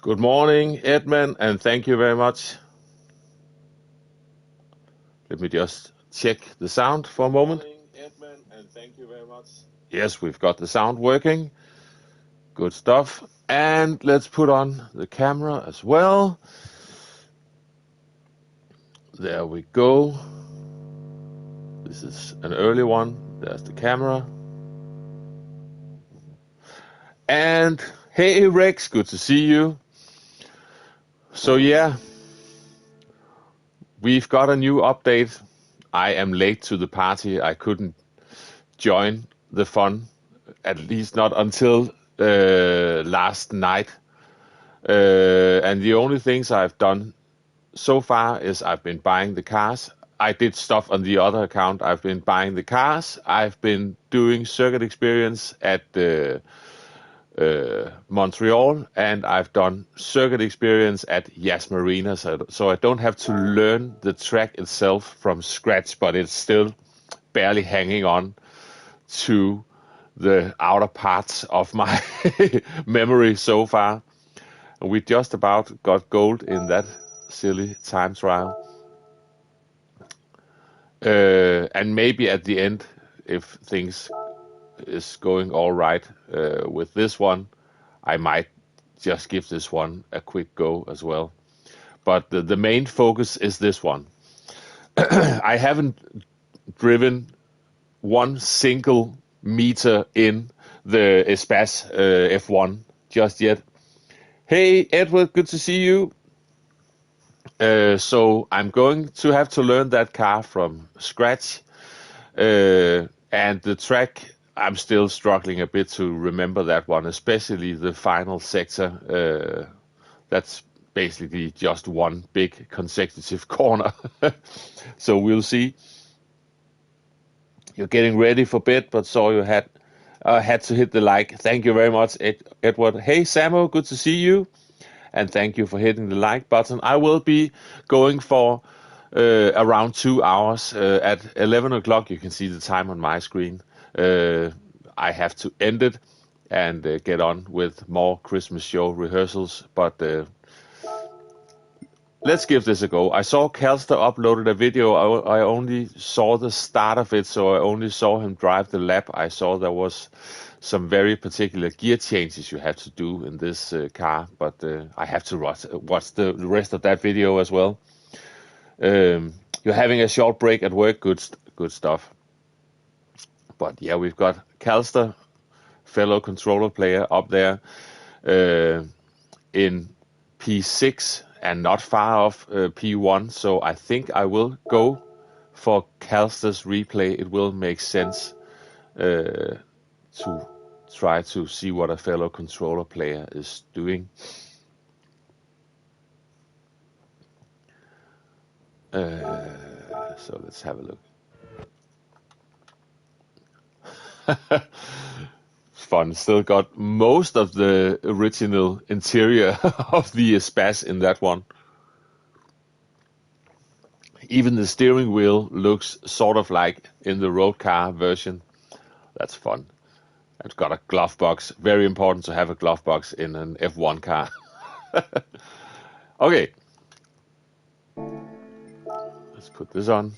Good morning, Edmund, and thank you very much. Let me just check the sound for a moment. Good morning, Edmund, and thank you very much. Yes, we've got the sound working. Good stuff. And let's put on the camera as well. There we go. This is an early one. There's the camera. And hey, Rex, good to see you. So yeah, we've got a new update. I am late to the party. I couldn't join the fun, at least not until last night. And the only things I've done so far is I've been buying the cars. I did stuff on the other account. I've been buying the cars. I've been doing circuit experience at Montreal, and I've done circuit experience at Yas Marina, so I don't have to learn the track itself from scratch, but it's still barely hanging on to the outer parts of my memory so far. We just about got gold in that silly time trial. And maybe at the end, if things is going all right with this one, I might just give this one a quick go as well. But the main focus is this one. I haven't driven one single meter in the Espace F1 just yet. Hey, Edward, good to see you. So I'm going to have to learn that car from scratch. And the track, I'm still struggling a bit to remember that one, especially the final sector. That's basically just one big consecutive corner. So we'll see. You're getting ready for bed, but saw you had to hit the like. Thank you very much, Edward. Hey, Samo, good to see you. And thank you for hitting the like button. I will be going for around 2 hours. At 11 o'clock, you can see the time on my screen. I have to end it and get on with more Christmas show rehearsals. But let's give this a go. I saw Calster uploaded a video. I only saw the start of it, so I only saw him drive the lap. I saw there was some very particular gear changes you have to do in this car, but I have to watch the rest of that video as well. You're having a short break at work. Good stuff. But yeah, we've got Calster, fellow controller player, up there in P6 and not far off P1. So I think I will go for Calster's replay. It will make sense to try to see what a fellow controller player is doing. So let's have a look. Fun. Still got most of the original interior of the Espace in that one. Even the steering wheel looks sort of like in the road car version. That's fun. It's got a glove box. Very important to have a glove box in an F1 car. Okay. Let's put this on.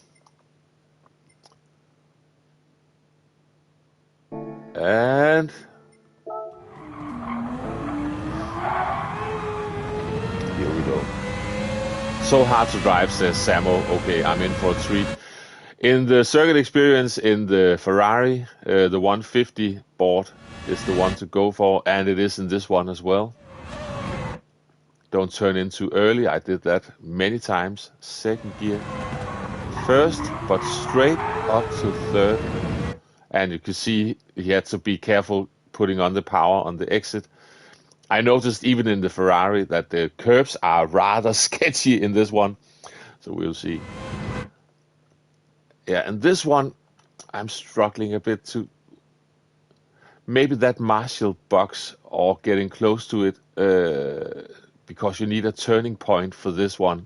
And here we go. So hard to drive, says Samo. Okay, I'm in for a treat. In the circuit experience in the Ferrari, the 150 board is the one to go for, and it is in this one as well. Don't turn in too early. I did that many times. Second gear first, but straight up to third. And you can see he had to be careful putting on the power on the exit. I noticed even in the Ferrari that the curbs are rather sketchy in this one. So we'll see. Yeah, and this one, I'm struggling a bit to... Maybe that Marshall box or getting close to it, because you need a turning point for this one,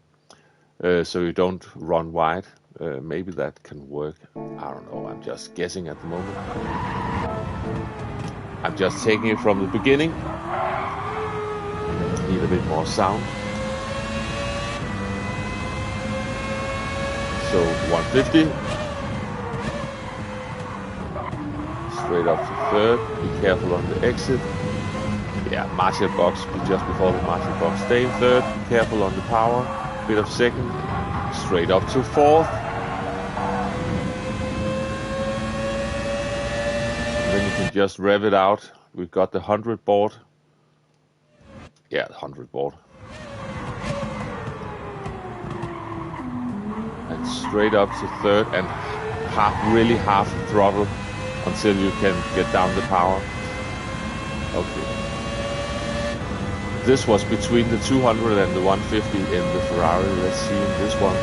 so you don't run wide. Maybe that can work. I don't know. I'm just guessing at the moment. I'm just taking it from the beginning. Need a bit more sound. So 150. Straight up to third. Be careful on the exit. Yeah, marshal box just before the marshal box. Stay in third. Be careful on the power. Bit of second. Straight up to fourth. And then you can just rev it out. We've got the 100 board. Yeah, the 100 board. And straight up to third and really half throttle until you can get down the power. Okay. This was between the 200 and the 150 in the Ferrari. Let's see in this one.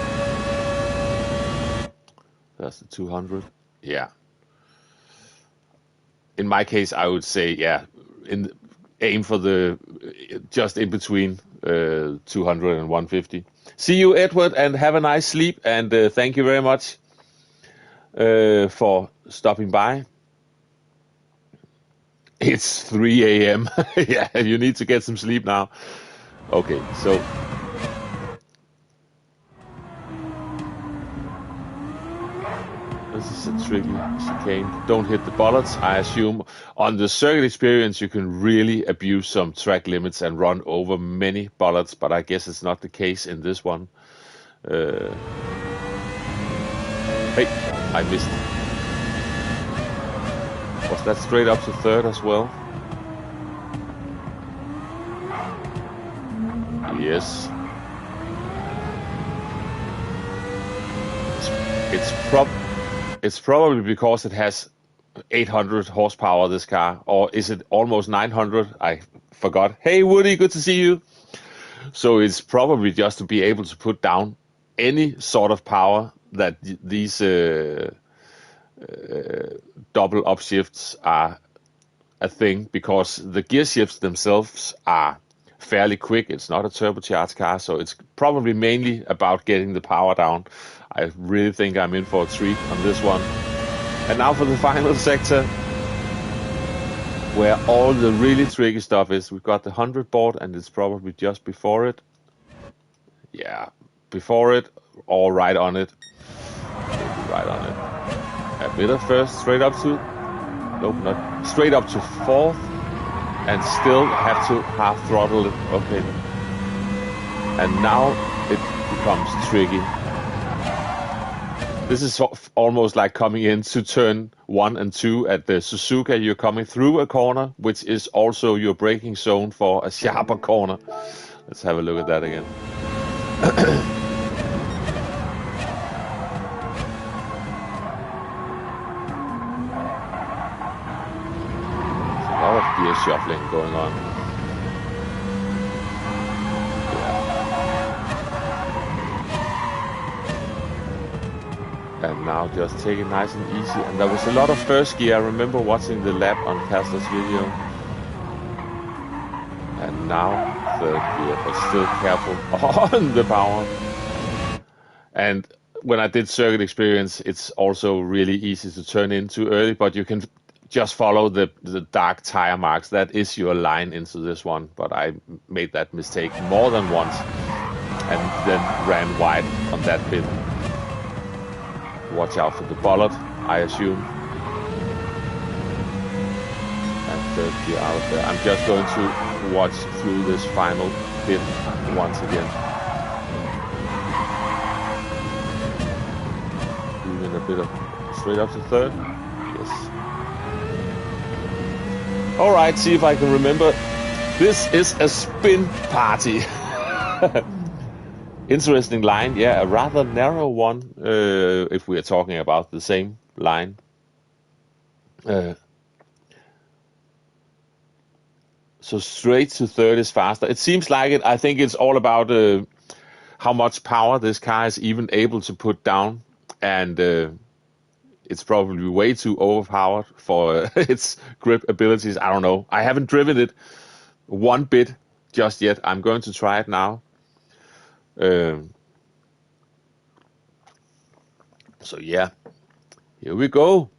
That's the 200. Yeah. In my case, I would say, yeah, aim for the just in between 200 and 150. See you, Edward, and have a nice sleep. And thank you very much for stopping by. It's 3 a.m. Yeah, you need to get some sleep now. Okay, so this is a tricky chicane. Don't hit the bollards. I assume on the circuit experience you can really abuse some track limits and run over many bollards, but I guess it's not the case in this one. Hey, I missed. Was that straight up to third as well? Yes. It's probably because it has 800 horsepower, this car. Or is it almost 900? I forgot. Hey, Woody, good to see you. So it's probably just to be able to put down any sort of power that these double upshifts are a thing, because the gear shifts themselves are fairly quick. It's not a turbocharged car, so it's probably mainly about getting the power down. I really think I'm in for a treat on this one. And now for the final sector, where all the really tricky stuff is. We've got the 100 board, and it's probably just before it. Yeah, before it, or right on it. Maybe right on it. A bit of first, straight up to, nope, not, straight up to fourth, and still have to half throttle it. Okay. And now it becomes tricky. This is almost like coming into turn 1 and 2 at the Suzuka. You're coming through a corner, which is also your braking zone for a sharper corner. Let's have a look at that again. A lot of gear shuffling going on. And now just take it nice and easy. And there was a lot of first gear. I remember watching the lap on Castor's video. And now third gear, but still careful on the power. And when I did circuit experience, it's also really easy to turn in too early, but you can just follow the dark tire marks. That is your line into this one. But I made that mistake more than once and then ran wide on that bit. Watch out for the bollard, I assume. And third gear out there. I'm just going to watch through this final bit once again. Even a bit of straight up to third. Yes. Alright, see if I can remember. This is a spin party. Interesting line, yeah, a rather narrow one, if we are talking about the same line. So straight to third is faster. It seems like it. I think it's all about how much power this car is even able to put down, and it's probably way too overpowered for its grip abilities. I don't know. I haven't driven it one bit just yet. I'm going to try it now. So yeah, here we go.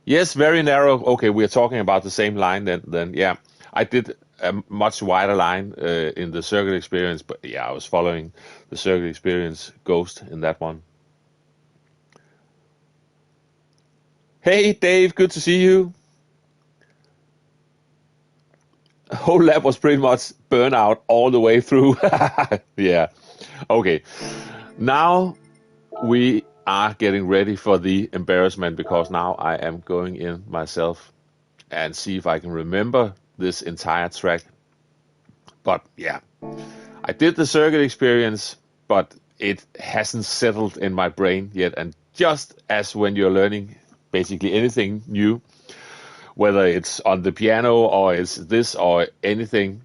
Yes, very narrow. Okay, we're talking about the same line then yeah. I did a much wider line in the circuit experience, but yeah, I was following the circuit experience Ghost in that one. Hey Dave, good to see you. Whole lap was pretty much burnout all the way through. Yeah. Okay. Now we are getting ready for the embarrassment, because now I am going in myself and see if I can remember this entire track. But yeah, I did the circuit experience, but it hasn't settled in my brain yet. And just as when you're learning basically anything new, whether it's on the piano or it's this or anything,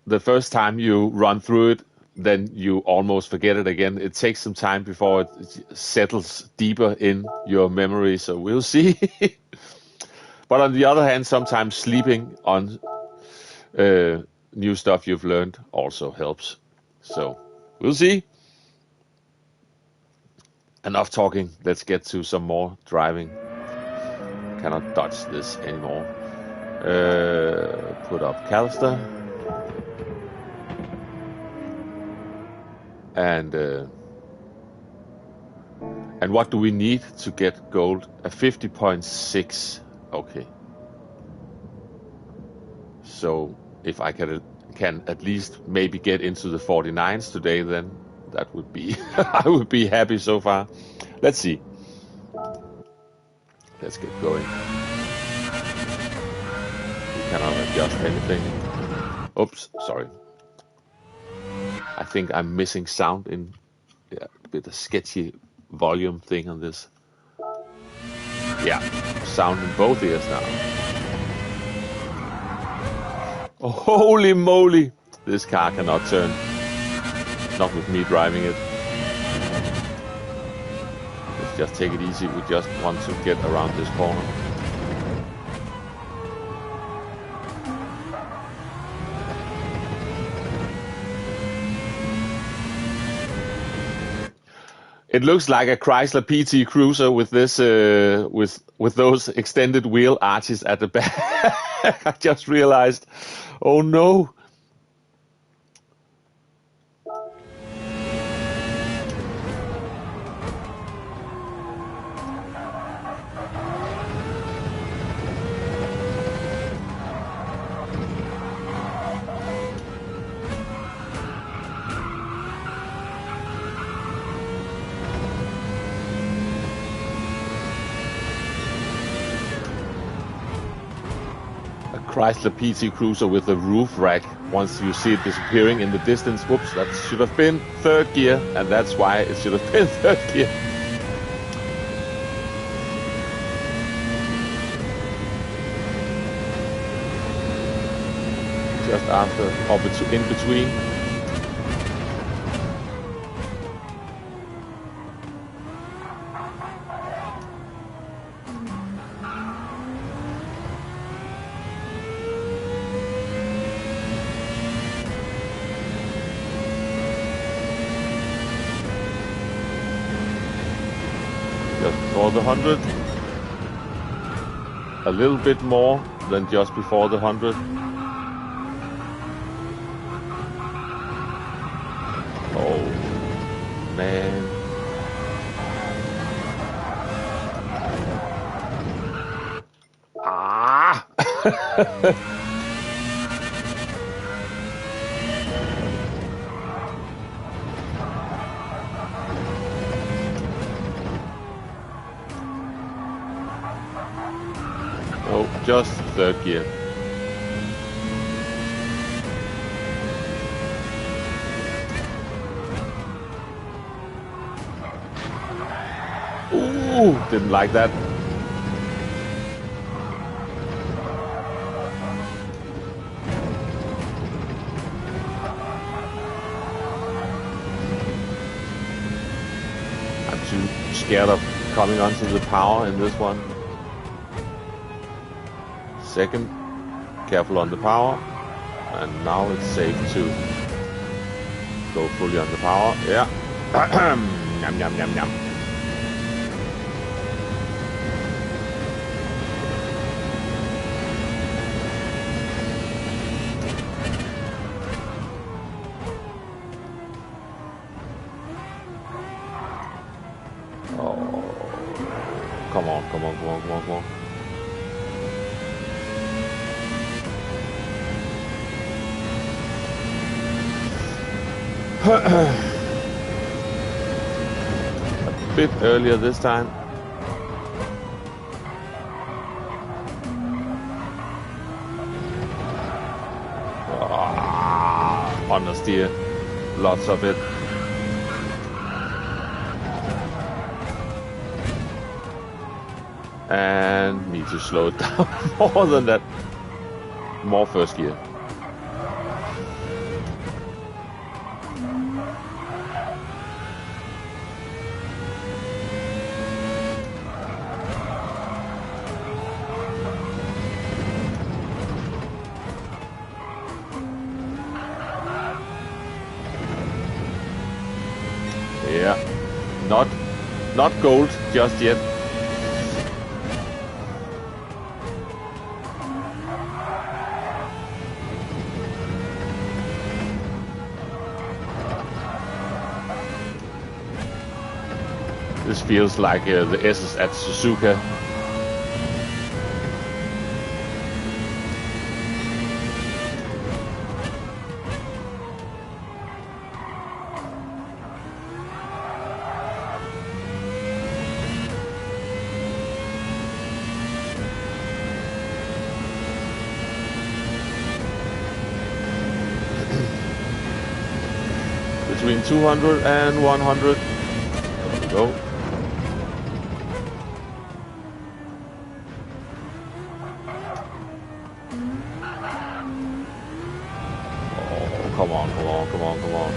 the first time you run through it, then you almost forget it again. It takes some time before it settles deeper in your memory, so we'll see. But on the other hand, sometimes sleeping on new stuff you've learned also helps. So we'll see. Enough talking. Let's get to some more driving. Cannot dodge this anymore. Put up Calster. And what do we need to get gold? A 50.6. Okay. So if I can at least maybe get into the 49s today, then that would be I would be happy so far. Let's see. Let's get going. We cannot adjust anything. Oops, sorry. I think I'm missing sound in a bit of sketchy volume thing on this. Yeah, sound in both ears now. Oh, holy moly! This car cannot turn. Not with me driving it. Let's just take it easy. We just want to get around this corner. It looks like a Chrysler PT Cruiser with this, with those extended wheel arches at the back. I just realized. Oh no! Chrysler PT Cruiser with a roof rack. Once you see it disappearing in the distance, whoops, that should have been third gear, and that's why it should have been third gear. Just after, or in between. Before the 100, a little bit more than just before the 100. Oh man. Ah! Oh, just third gear. Ooh, didn't like that. I'm too scared of coming onto the power in this one. Second, careful on the power, and now it's safe to go fully on the power. Yeah. Yum, yum, yum, yum. Oh, come on, come on, come on, come on, come on. A bit earlier this time. Understeer, lots of it. And need to slow it down more than that. More first gear. Yeah, not gold just yet. This feels like the S's at Suzuka. Between 200 and 100. There we go. Come on, come on, come on, come on.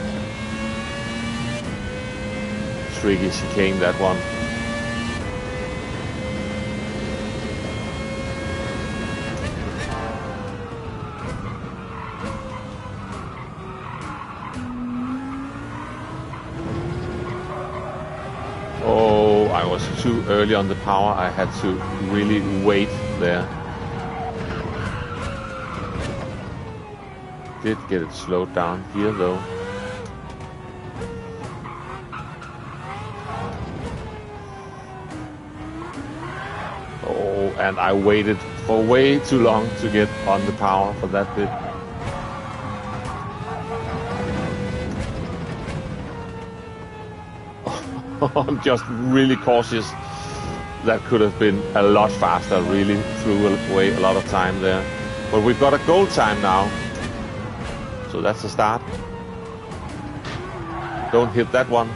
Tricky chicane, that one. Oh, I was too early on the power. I had to really wait there. Did get it slowed down here though. Oh, and I waited for way too long to get on the power for that bit. I'm just really cautious. That could have been a lot faster. Really threw away a lot of time there. But we've got a gold time now. So that's the start. Don't hit that one.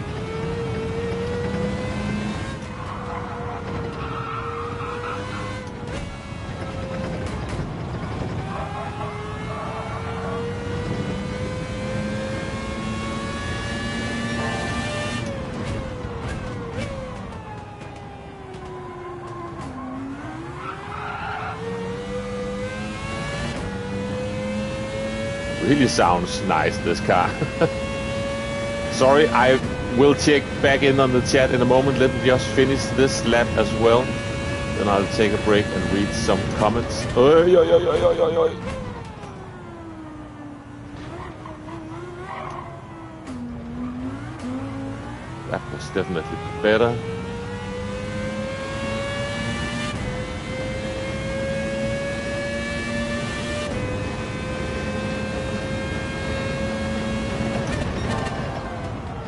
Really sounds nice, this car. Sorry, I will check back in on the chat in a moment. Let me just finish this lap as well. Then I'll take a break and read some comments. Oy, oy, oy, oy, oy, oy. That was definitely better.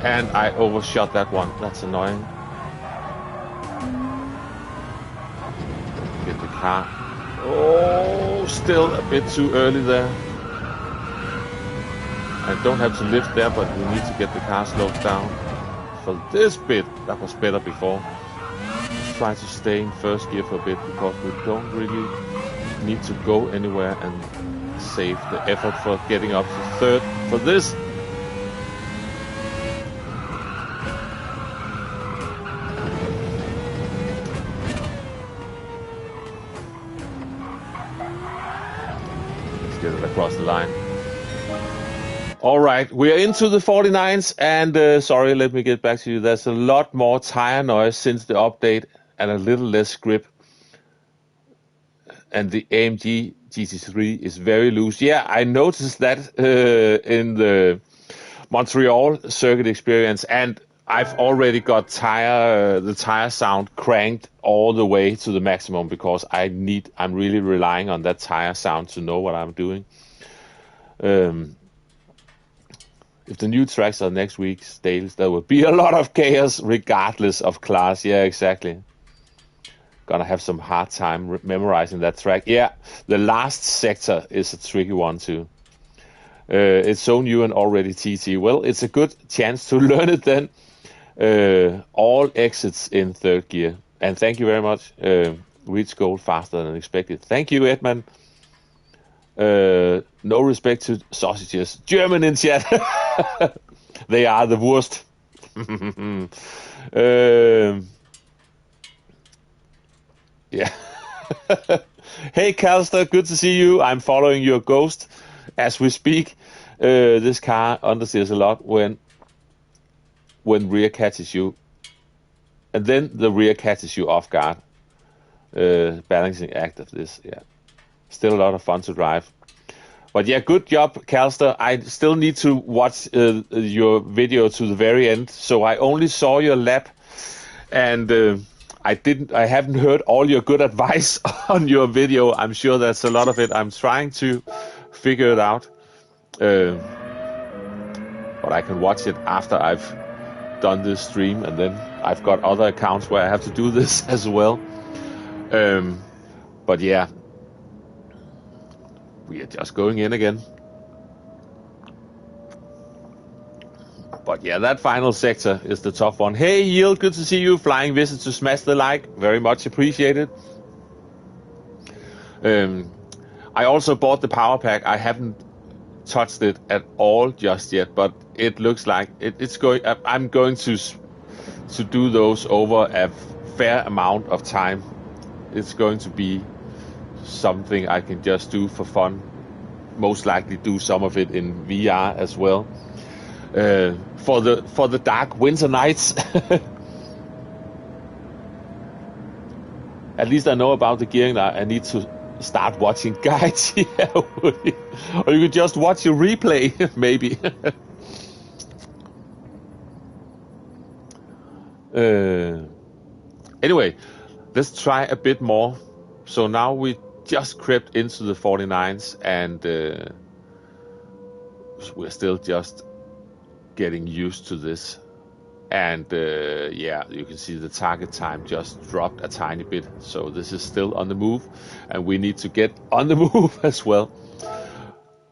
And I overshot that one. That's annoying. Get the car. Oh, still a bit too early there. I don't have to lift there, but we need to get the car slowed down. For this bit, that was better before. Let's try to stay in first gear for a bit, because we don't really need to go anywhere and save the effort for getting up to third for this. Get it across the line. All right, we're into the 49s, and sorry, let me get back to you. There's a lot more tire noise since the update and a little less grip. And the AMG GT3 is very loose. Yeah, I noticed that in the Montreal circuit experience, and I've already got the tire sound cranked all the way to the maximum because I'm really relying on that tire sound to know what I'm doing. If the new tracks are next week's Dales, there will be a lot of chaos regardless of class. Yeah, exactly. Gonna have some hard time memorizing that track. Yeah, the last sector is a tricky one too. It's so new and already TT. Well, it's a good chance to learn it then. All exits in third gear. And thank you very much. Reach goal faster than expected. Thank you, Edmund. No respect to sausages. German in chat. They are the worst. Yeah. Hey, Calster, good to see you. I'm following your ghost as we speak. This car understeers a lot when rear catches you. And then the rear catches you off guard. Balancing act of this, yeah. Still a lot of fun to drive. But yeah, good job, Calster. I still need to watch your video to the very end. So I only saw your lap, and I haven't heard all your good advice on your video. I'm sure that's a lot of it. I'm trying to figure it out. But I can watch it after I've done this stream, and then I've got other accounts where I have to do this as well. But yeah, we are just going in again. But yeah, that final sector is the tough one. Hey, Yield, good to see you. Flying visit to smash the like. Very much appreciated. I also bought the power pack. I haven't touched it at all just yet, but it looks like it's going. I'm going to do those over a fair amount of time. It's going to be something I can just do for fun. Most likely do some of it in VR as well. For the dark winter nights. At least I know about the gearing now. I need to start watching guides. Yeah, or you could just watch a replay, maybe. Anyway, let's try a bit more. So now we just crept into the 49s, and we're still just getting used to this. And yeah, you can see the target time just dropped a tiny bit. So this is still on the move, and we need to get on the move as well.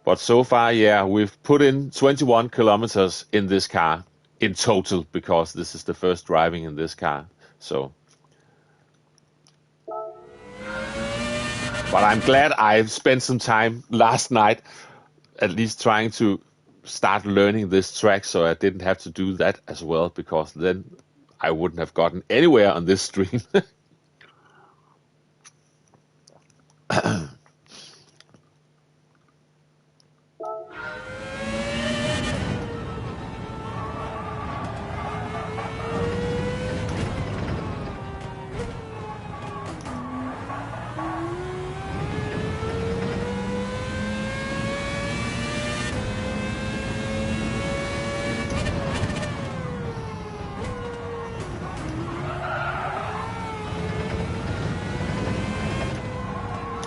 But so far, yeah, we've put in 21 kilometers in this car in total, because this is the first driving in this car. So, but I'm glad I've spent some time last night at least trying to start learning this track, so I didn't have to do that as well, because then I wouldn't have gotten anywhere on this stream.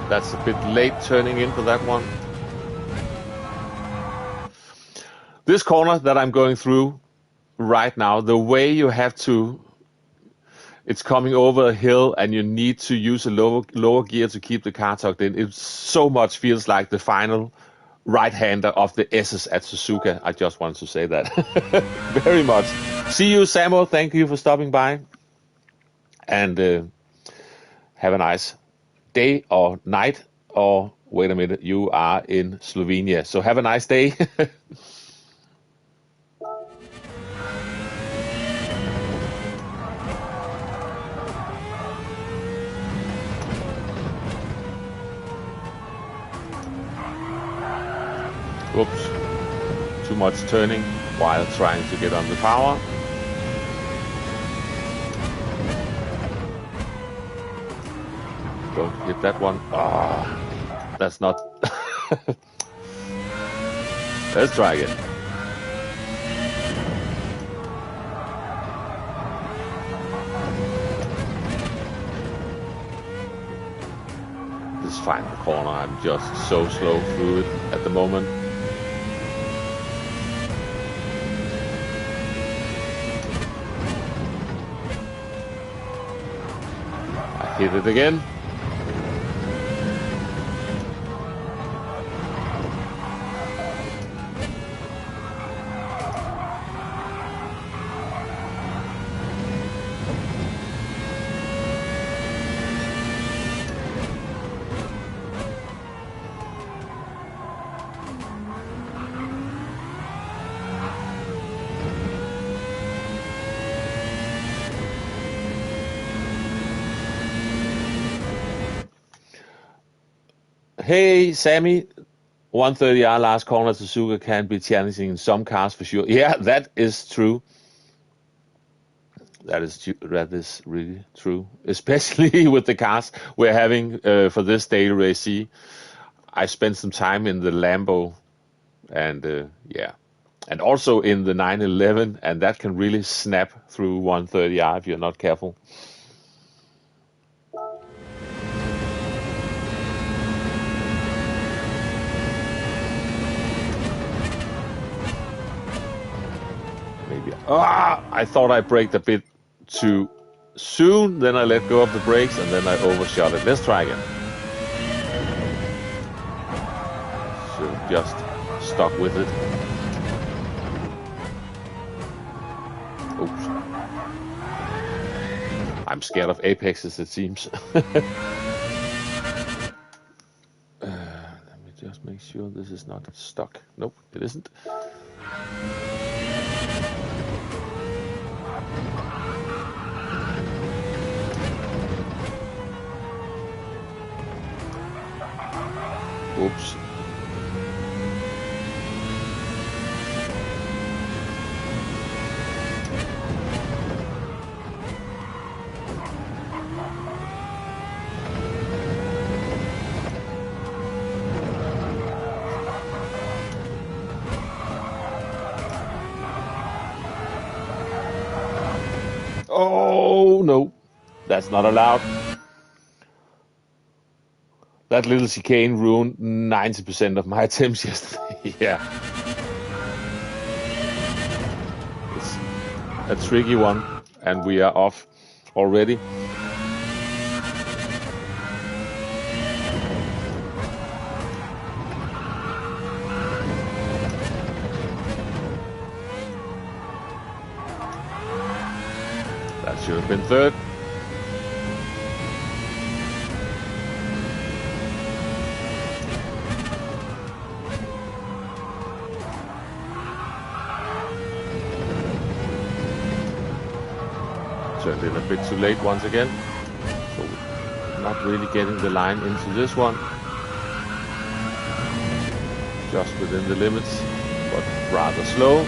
That's a bit late turning into that one. This corner that I'm going through right now, the way you have to, it's coming over a hill and you need to use a lower gear to keep the car tucked in. It so much feels like the final right-hander of the S's at Suzuka. I just wanted to say that. Very much. See you, Samo. Thank you for stopping by. And have a nice day or night, or wait a minute, you are in Slovenia, so have a nice day. Oops, too much turning while trying to get on the power. Don't hit that one. Ah, that's not. Let's try again. final corner. I'm just so slow through it at the moment. I hit it again. Hey, Sammy, 130R last corner to Suzuka can be challenging in some cars for sure. Yeah, that is true. That is really true, especially with the cars we're having for this daily race. I spent some time in the Lambo, and yeah, and also in the 911, and that can really snap through 130R if you're not careful. I thought I braked a bit too soon, then I let go of the brakes and then I overshot it. Let's try again. Should have just stuck with it. Oops. I'm scared of apexes, it seems. Let me just make sure this is not stuck. Nope, it isn't. Oops. Oh, no. That's not allowed. That little chicane ruined 90% of my attempts yesterday. Yeah. It's a tricky one, and we are off already. That should have been third. Turned in a bit too late once again, so not really getting the line into this one. Just within the limits, but rather slow.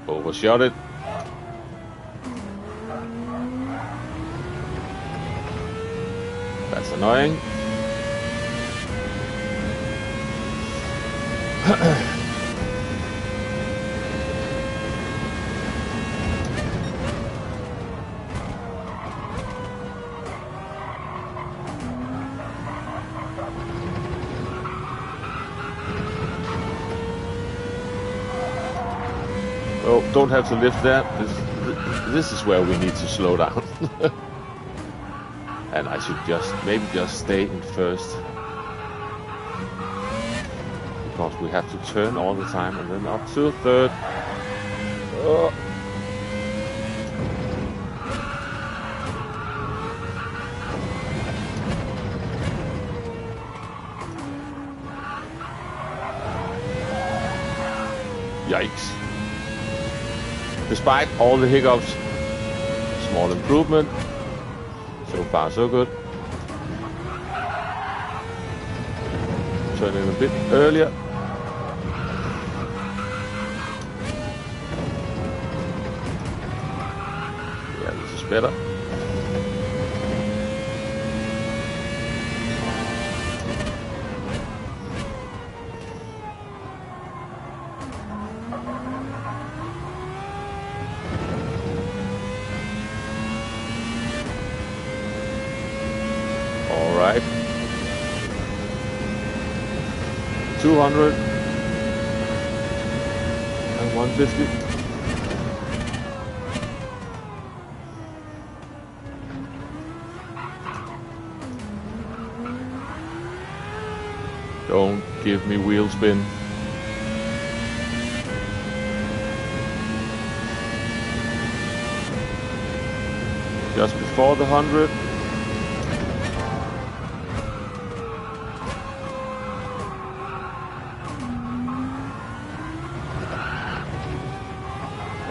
Overshot it. That's annoying. Oh, don't have to lift that. This is where we need to slow down. And I should maybe just stay in first. Because we have to turn all the time and then up to third. Oh. Yikes. Despite all the hiccups, small improvement. So far, so good. Turn in a bit earlier. better. All right. 200 and 150. Don't give me wheel spin. Just before the 100.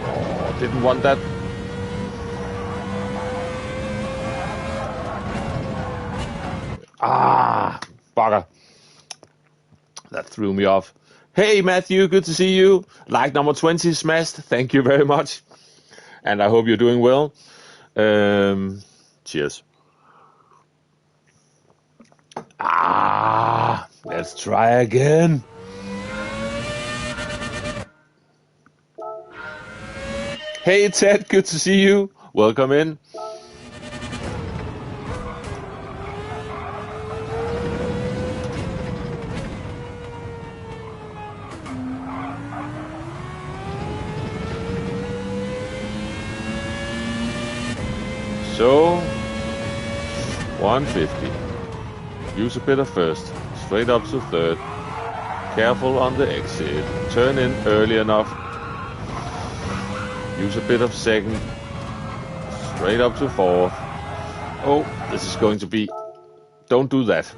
Oh, didn't want that. Ah, bugger. That threw me off. Hey, Matthew, good to see you. Like number 20 smashed. Thank you very much. And I hope you're doing well. Cheers. Let's try again. Hey, Ted, good to see you. Welcome in. So, 150. Use a bit of first. Straight up to third. Careful on the exit. Turn in early enough. Use a bit of second. Straight up to fourth. Oh, this is going to be... Don't do that.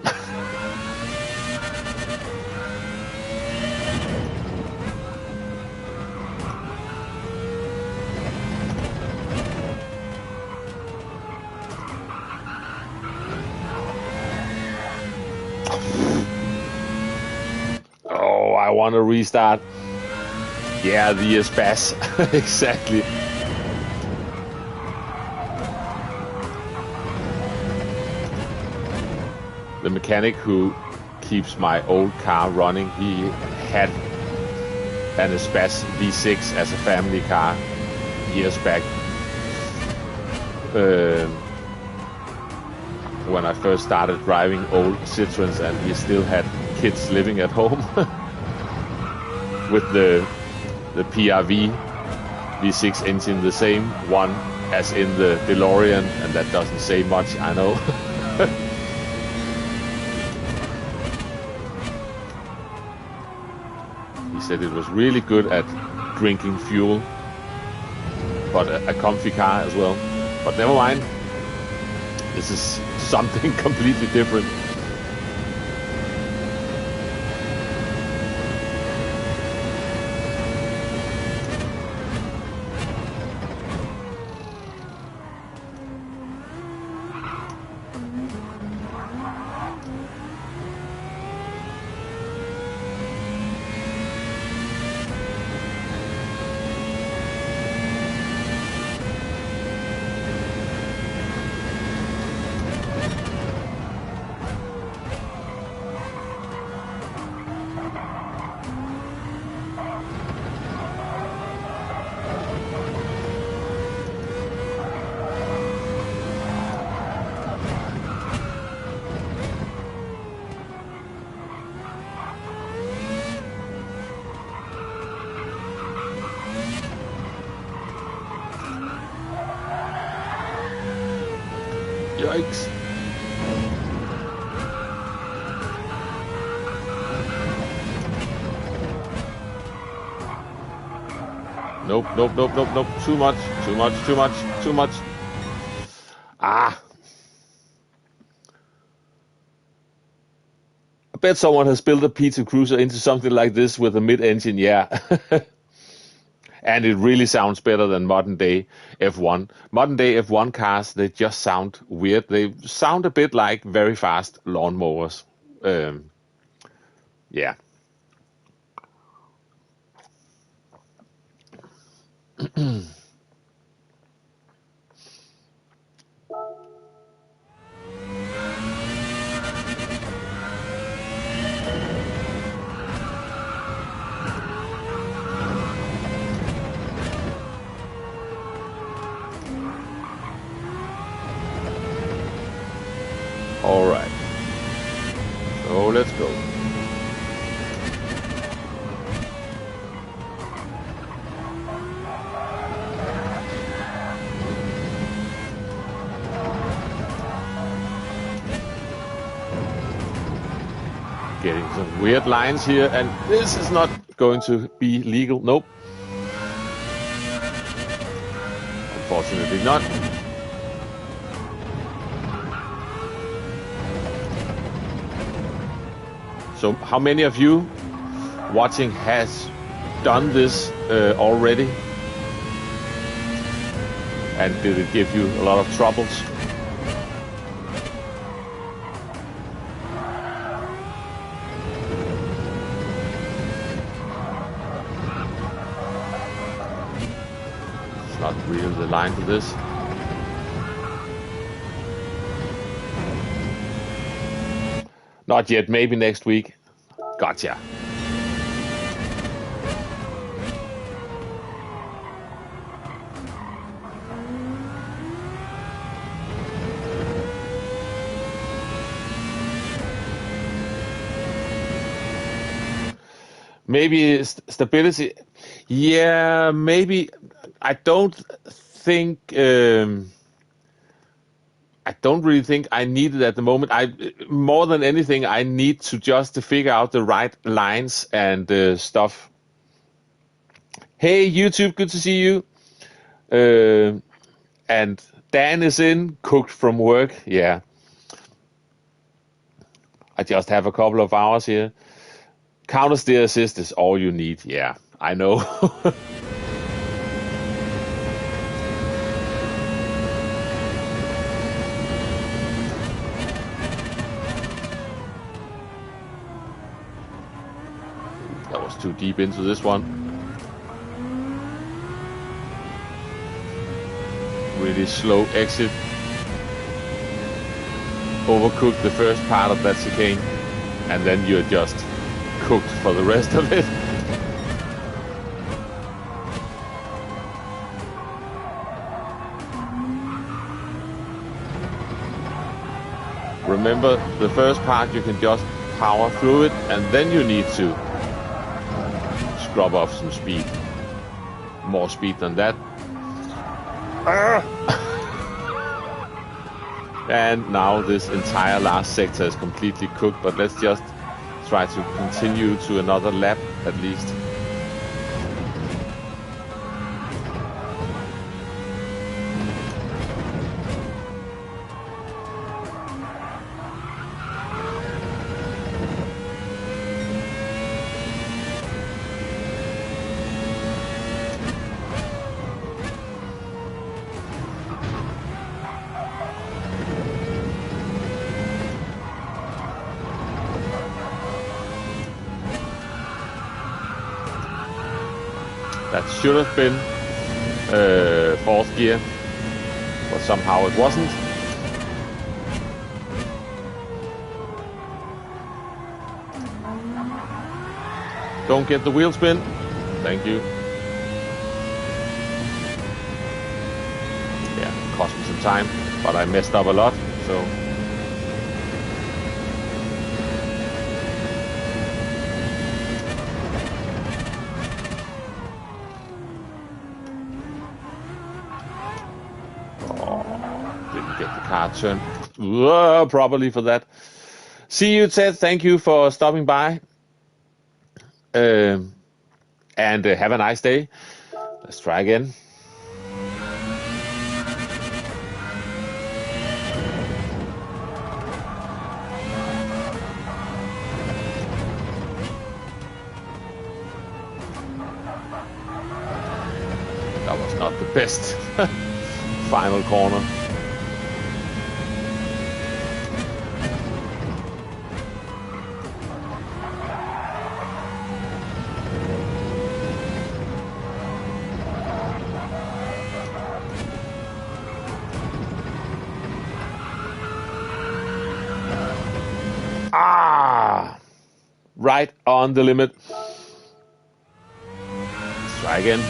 Oh, I want to restart. Yeah, the Espace. Exactly. The mechanic who keeps my old car running, he had an Espace V6 as a family car years back. When I first started driving old Citroens, and he still had kids living at home with the PRV V6 engine, the same one as in the DeLorean, and that doesn't say much, I know. He said it was really good at drinking fuel, but a comfy car as well. But never mind, this is something completely different. Yikes. Nope, nope, nope, nope, nope. Too much, too much, too much, too much. Ah. I bet someone has built a P2 Cruiser into something like this with a mid-engine, yeah. And it really sounds better than modern day F1. Modern day F1 cars, they just sound weird. They sound a bit like very fast lawnmowers. Yeah. All right. So let's go. Getting some weird lines here, and this is not going to be legal. Nope. Unfortunately not. So how many of you watching has done this already? And did it give you a lot of troubles? It's not really the line to this. Not yet, maybe next week. Gotcha. Maybe stability. Yeah, maybe. I don't think. I don't really think I need it at the moment. More than anything, I need to just to figure out the right lines and stuff. Hey, YouTube, good to see you. And Dan is in, cooked from work. Yeah. I just have a couple of hours here. Counter steer assist is all you need. Yeah, I know. That was too deep into this one. Really slow exit. Overcooked the first part of that chicane, and then you're just cooked for the rest of it. Remember, the first part you can just power through it, and then you need to scrub off some speed. More speed than that. And now this entire last sector is completely cooked, but let's just try to continue to another lap at least. That should have been fourth gear, but somehow it wasn't. Don't get the wheel spin. Thank you. Yeah, it cost me some time, but I messed up a lot, so. Car turn properly for that. See you, Ted. Thank you for stopping by. And have a nice day. Let's try again. That was not the best final corner. Right on the limit. Let's try again.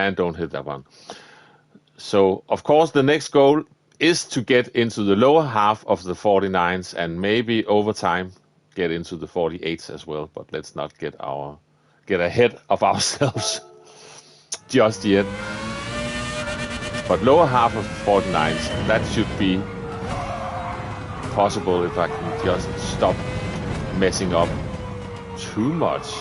and don't hit that one. So, of course, the next goal is to get into the lower half of the 49s and maybe over time get into the 48s as well. But let's not get ahead of ourselves just yet. But lower half of the 49s, that should be possible if I can just stop messing up too much.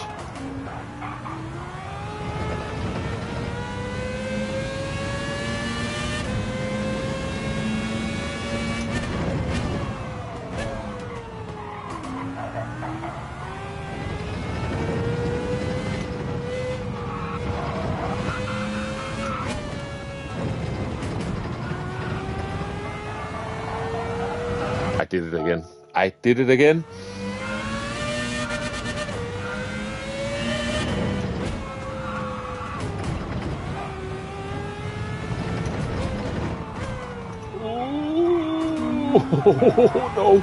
I did it again. Oh,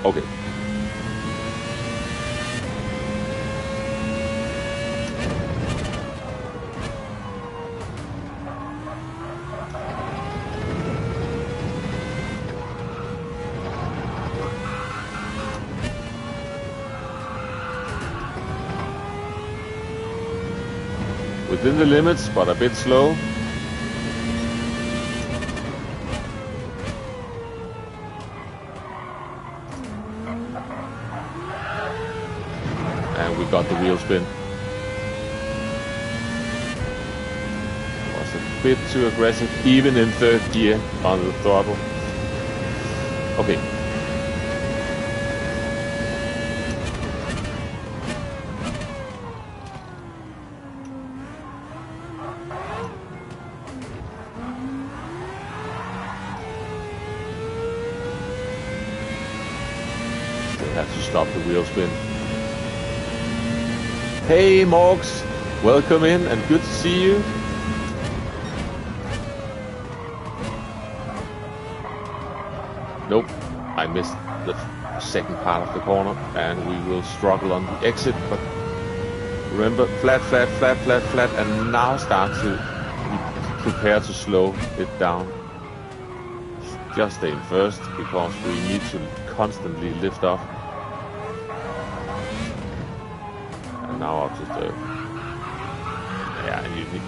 no. Okay. Within the limits, but a bit slow. And we got the wheel spin. Was a bit too aggressive, even in third gear on the throttle. Okay. Have to stop the wheel spin. Hey Morgs, welcome in and good to see you. Nope, I missed the second part of the corner and we will struggle on the exit, but remember, flat, flat, flat, flat, flat, and now start to prepare to slow it down. Just stay in first because we need to constantly lift off. And now up to third. Yeah, and you need...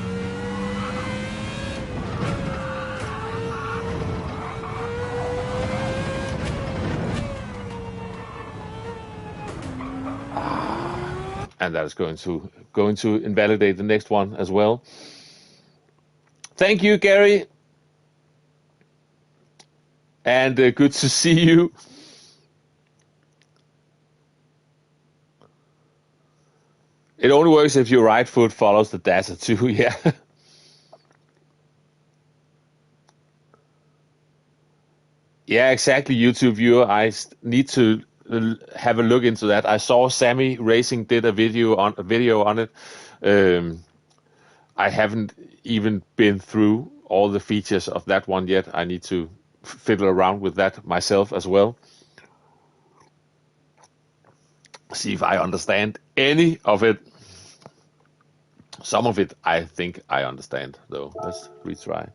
And that is going to invalidate the next one as well. Thank you, Gary. And good to see you. It only works if your right foot follows the dasher too, yeah. Yeah, exactly, YouTube viewer. I need to have a look into that. I saw Sammy Racing did a video on it. I haven't even been through all the features of that one yet. I need to fiddle around with that myself as well. See if I understand any of it. Some of it I think I understand, though. Let's retry.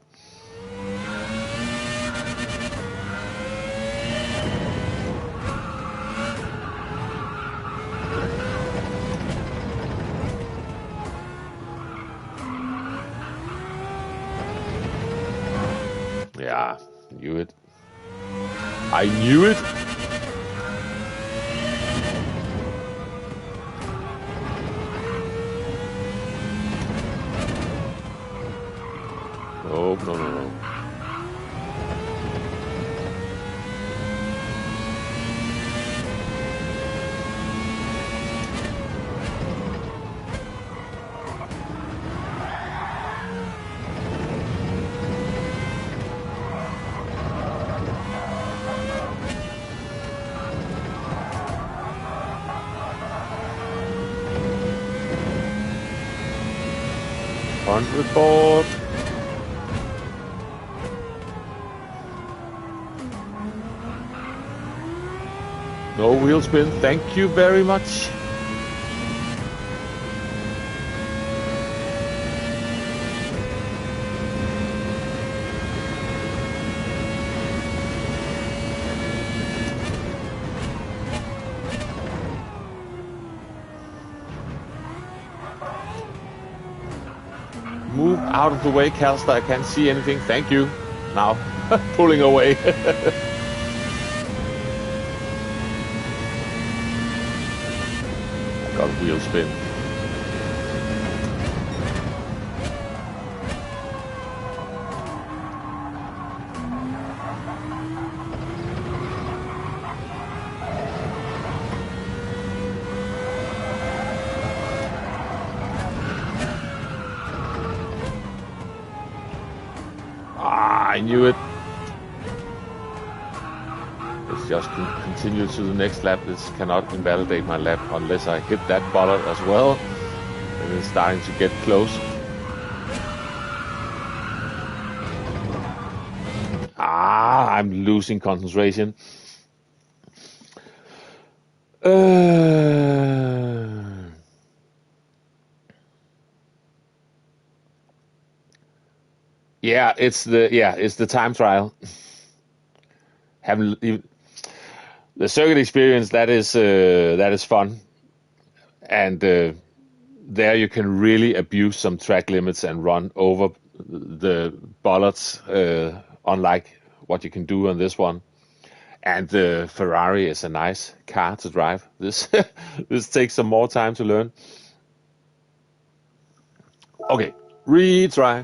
Yeah, knew it. I knew it. Oh, no. On report. No wheel spin, thank you very much. Out of the way, Calster. I can't see anything. Thank you. Now, pulling away. I got a wheel spin. I knew it. Let's just continue to the next lap. This cannot invalidate my lap unless I hit that bollard as well. And it's starting to get close. I'm losing concentration. Yeah, it's the time trial. The circuit experience, that is fun, and there you can really abuse some track limits and run over the bollards, unlike what you can do on this one. And the Ferrari is a nice car to drive. This takes some more time to learn. Okay, retry.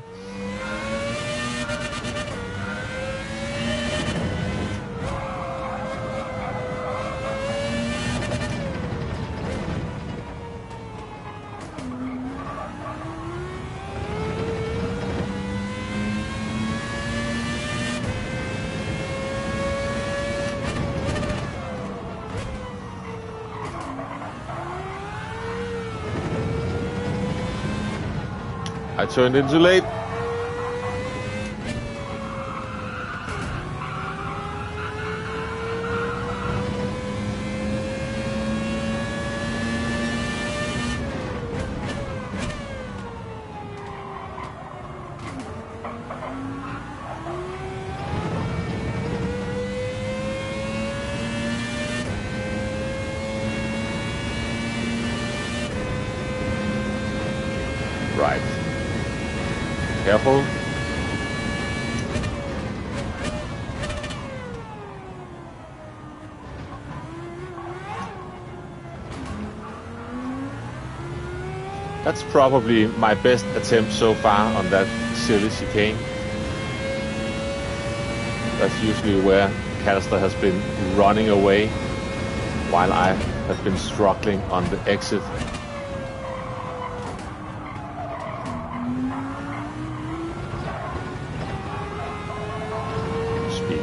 I turned in too late. Right. Careful. That's probably my best attempt so far on that silly chicane. That's usually where Calster has been running away while I have been struggling on the exit.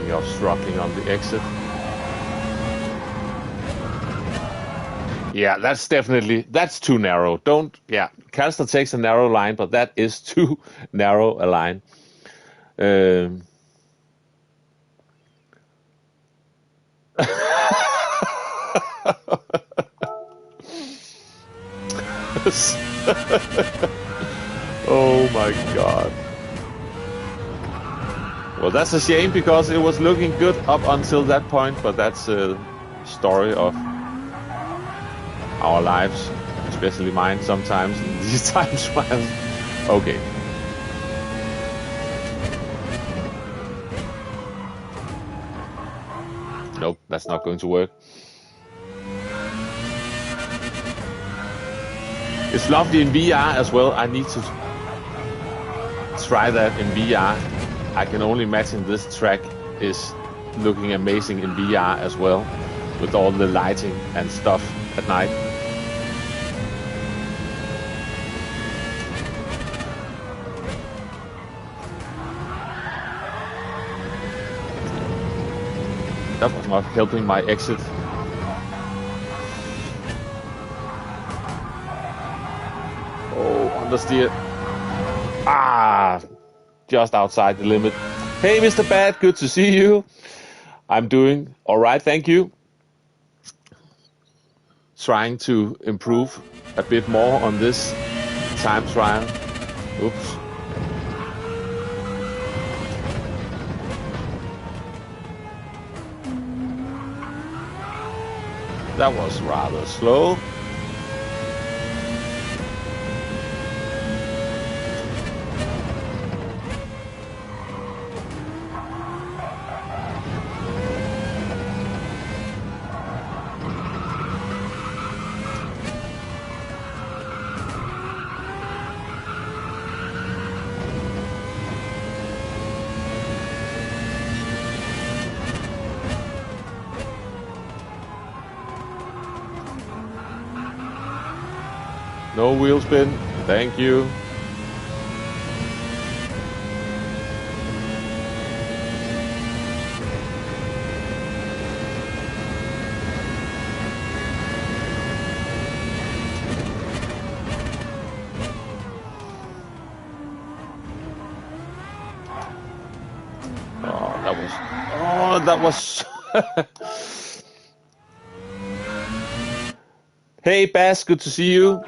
Of struggling on the exit. Yeah, that's too narrow. Calster takes a narrow line, but that is too narrow a line. Oh my God. Well, that's a shame because it was looking good up until that point, but that's a story of our lives, especially mine sometimes in these time trials. Okay. Nope, that's not going to work. It's lovely in VR as well. I need to try that in VR. I can only imagine this track is looking amazing in VR as well, with all the lighting and stuff at night. That was not helping my exit. Oh, understeer. Just outside the limit. Hey, Mr. Bad, good to see you. I'm doing all right, thank you. Trying to improve a bit more on this time trial. Oops. That was rather slow. No wheel spin. Thank you. That was Hey Bass, good to see you.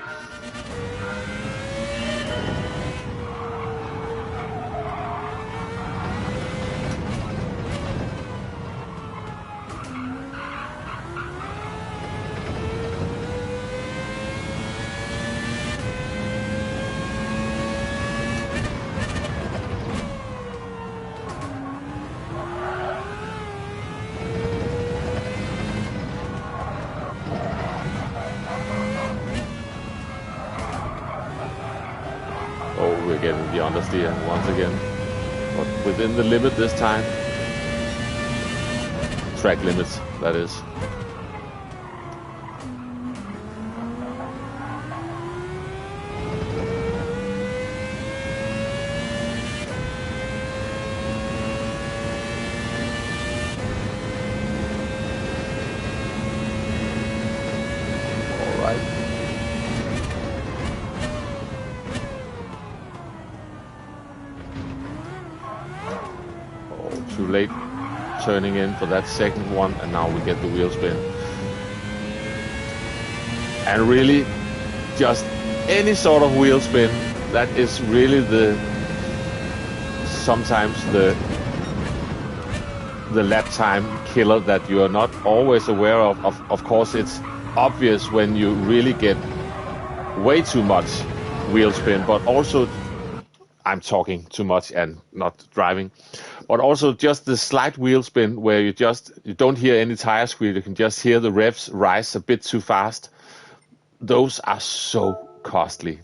We're getting the understeer once again, but within the limit this time. Track limits, that is. All right. Too late turning in for that second one, and now we get the wheel spin. And really, just any sort of wheel spin, that is really sometimes the lap time killer that you are not always aware of. Of course, it's obvious when you really get way too much wheel spin, but also I'm talking too much and not driving. But also just the slight wheel spin where you don't hear any tire squeal, you can just hear the revs rise a bit too fast. Those are so costly.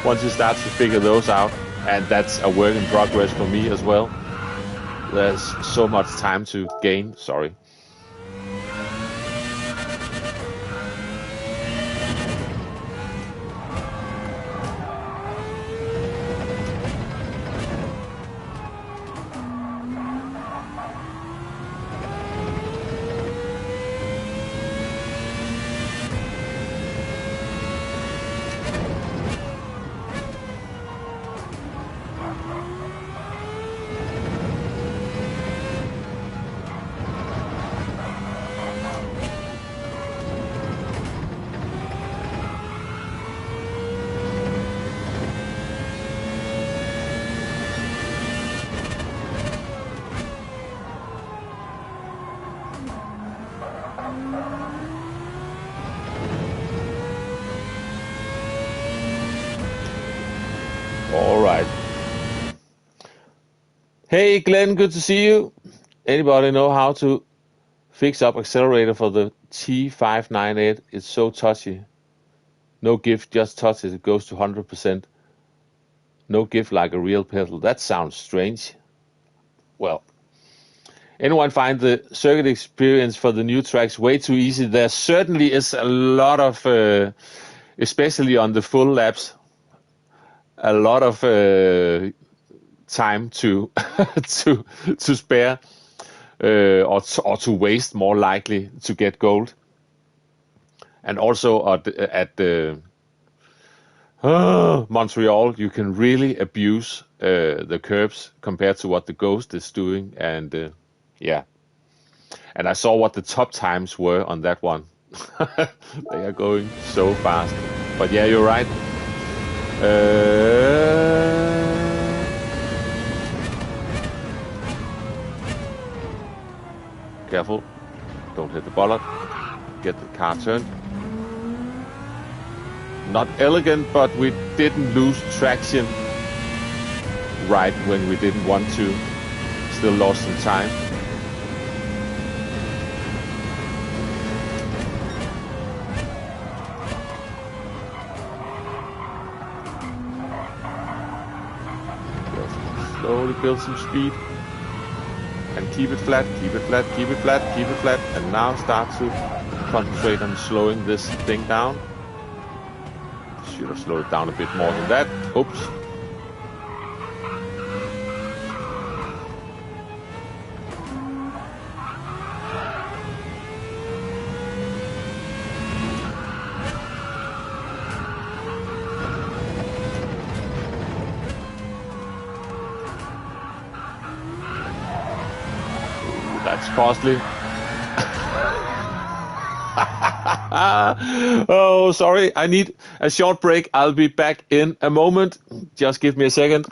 Once you start to figure those out, and that's a work in progress for me as well. There's so much time to gain, sorry. All right. Hey Glenn, good to see you. Anybody know how to fix up accelerator for the T598? It's so touchy. No give, just touch it. It goes to 100%. No give like a real pedal. That sounds strange. Well, anyone find the circuit experience for the new tracks way too easy? There certainly is a lot of, especially on the full laps, a lot of time to to spare or to waste, more likely to get gold. And also at Montreal, you can really abuse the curbs compared to what the Ghost is doing, and yeah. And I saw what the top times were on that one. They are going so fast. But yeah, you're right. Careful, don't hit the bollard. Get the car turned. Not elegant, but we didn't lose traction right when we didn't want to. Still lost some time. Slowly build some speed and keep it flat, keep it flat, keep it flat, keep it flat, and now start to concentrate on slowing this thing down. Should have slowed it down a bit more than that. Oops. That's costly. Oh, sorry. I need a short break. I'll be back in a moment. Just give me a second.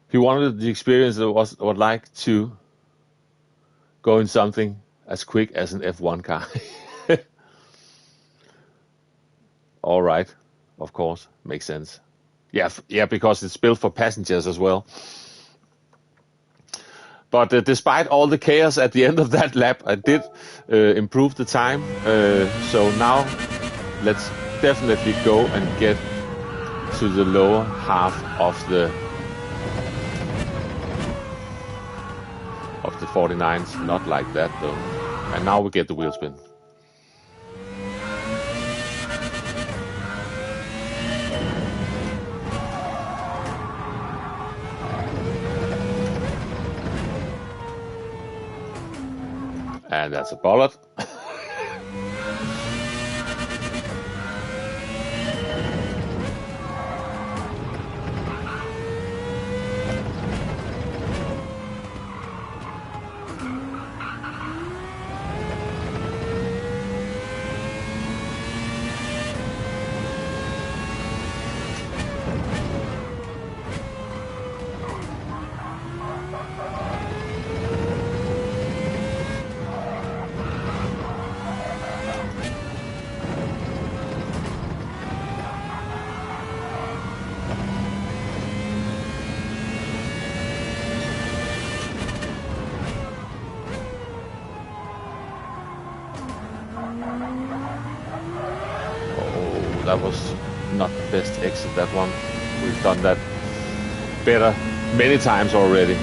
He wanted the experience that would like to go in something as quick as an F1 car. All right, of course, makes sense. Yeah, because it's built for passengers as well. But despite all the chaos at the end of that lap, I did improve the time. So now let's definitely go and get to the lower half of the 49s. Not like that though. And now we get the wheel spin. And that's a bullet. That was not the best exit, that one. We've done that better many times already.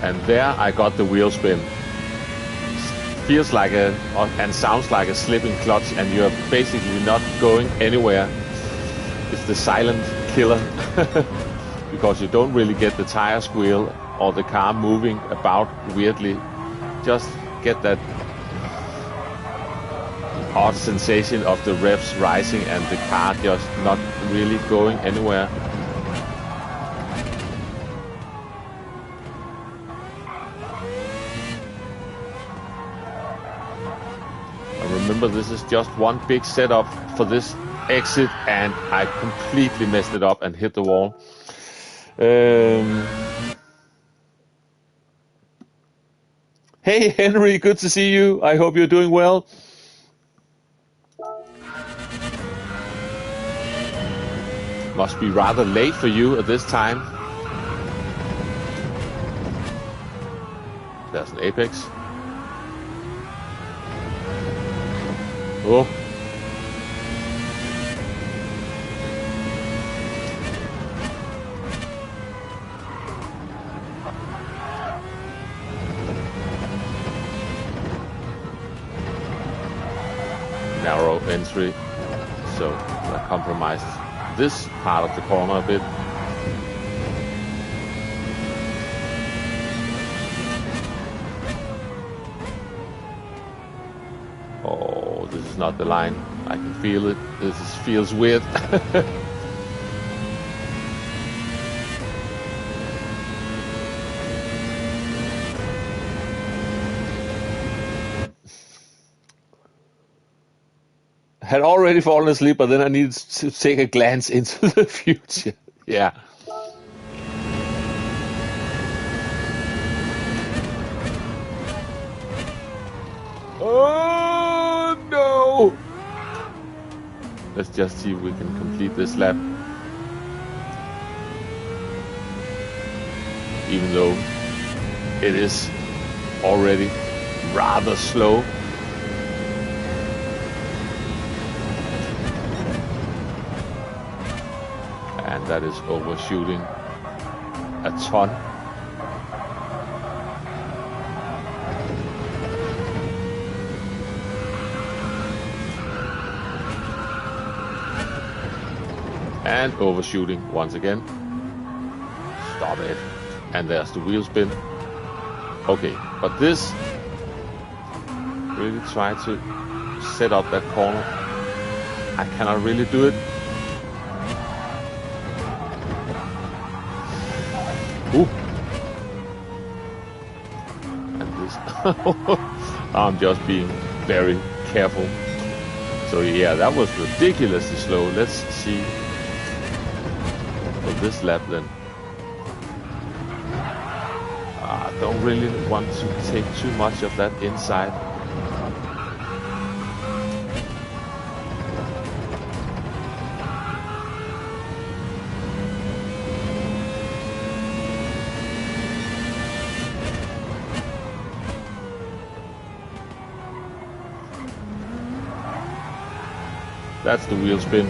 And there I got the wheel spin. Feels like and sounds like a slipping clutch, and you're basically not going anywhere. It's the silent killer because you don't really get the tire squeal or the car moving about weirdly. Just get that odd sensation of the revs rising and the car just not really going anywhere. Remember, this is just one big setup for this exit, and I completely messed it up and hit the wall. Hey Henry, good to see you. I hope you're doing well. Must be rather late for you at this time. There's an apex. Oh. Narrow entry, so I compromised this part of the corner a bit. Oh, this is not the line. I can feel it. Feels weird. Had already fallen asleep, but then I needed to take a glance into the future. Yeah. Oh no! Let's just see if we can complete this lap. Even though it is already rather slow. And that is overshooting a ton. And overshooting once again. Stop it. And there's the wheel spin. Okay, but this really try to set up that corner. I cannot really do it. Ooh. And this I'm just being very careful. So yeah, that was ridiculously slow. Let's see for this lap then. I don't really want to take too much of that inside. That's the wheel spin.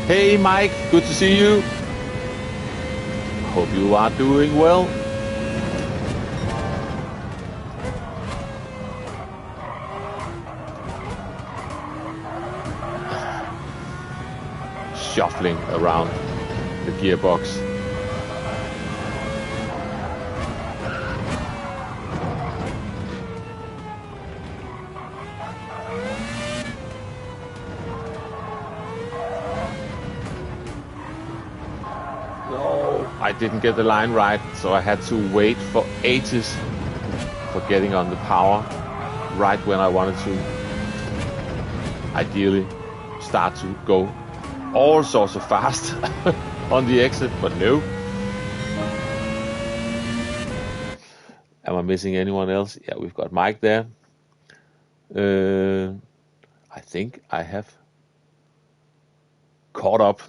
Hey Mike, good to see you. Hope you are doing well. Shuffling around the gearbox. I didn't get the line right, so I had to wait for ages for getting on the power right when I wanted to ideally start to go all sorts of fast on the exit, but no. Am I missing anyone else? Yeah, we've got Mike there. I think I have caught up.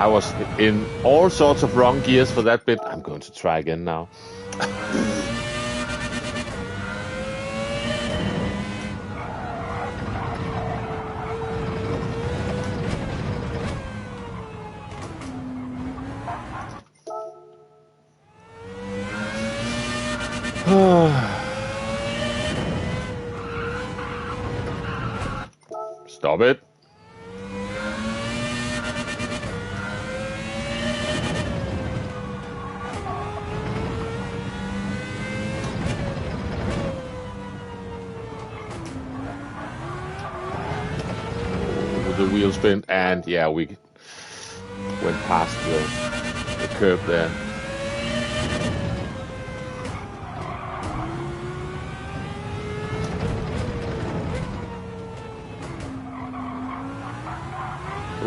I was in all sorts of wrong gears for that bit. I'm going to try again now. Stop it. the wheel spin, and yeah, we went past the curb there.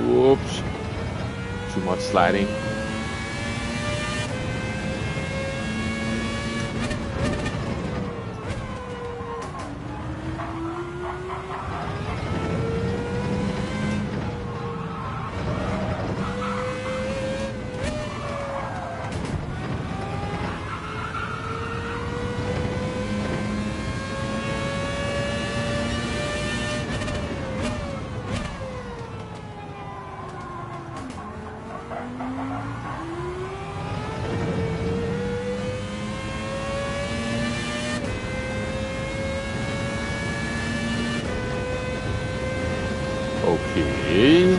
Whoops. Too much sliding. Okay.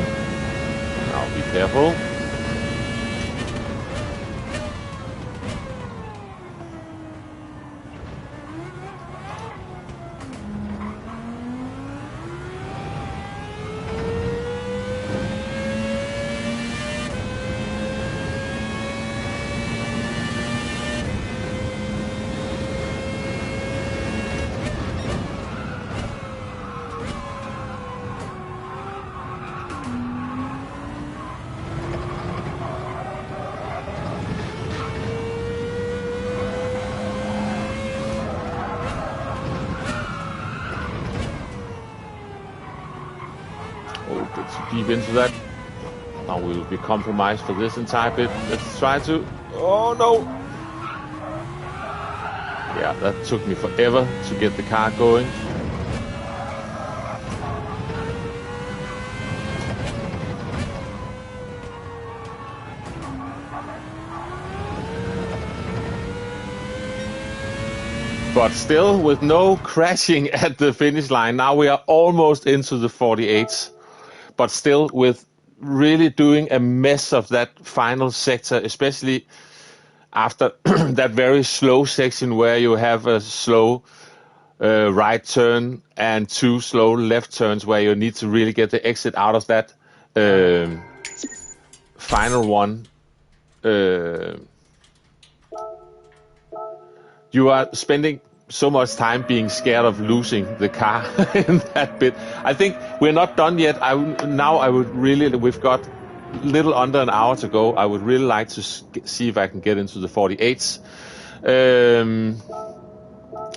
Now be careful. Deep into that. Now we will be compromised for this entire bit. Let's try to... Oh no! Yeah, that took me forever to get the car going. But still, with no crashing at the finish line. Now we are almost into the 48s. But still with really doing a mess of that final sector, especially after that very slow section where you have a slow right turn and 2 slow left turns where you need to really get the exit out of that final one. You are spending so much time being scared of losing the car in that bit. I think we're not done yet. We've got little under an hour to go. I would really like to see if I can get into the 48s.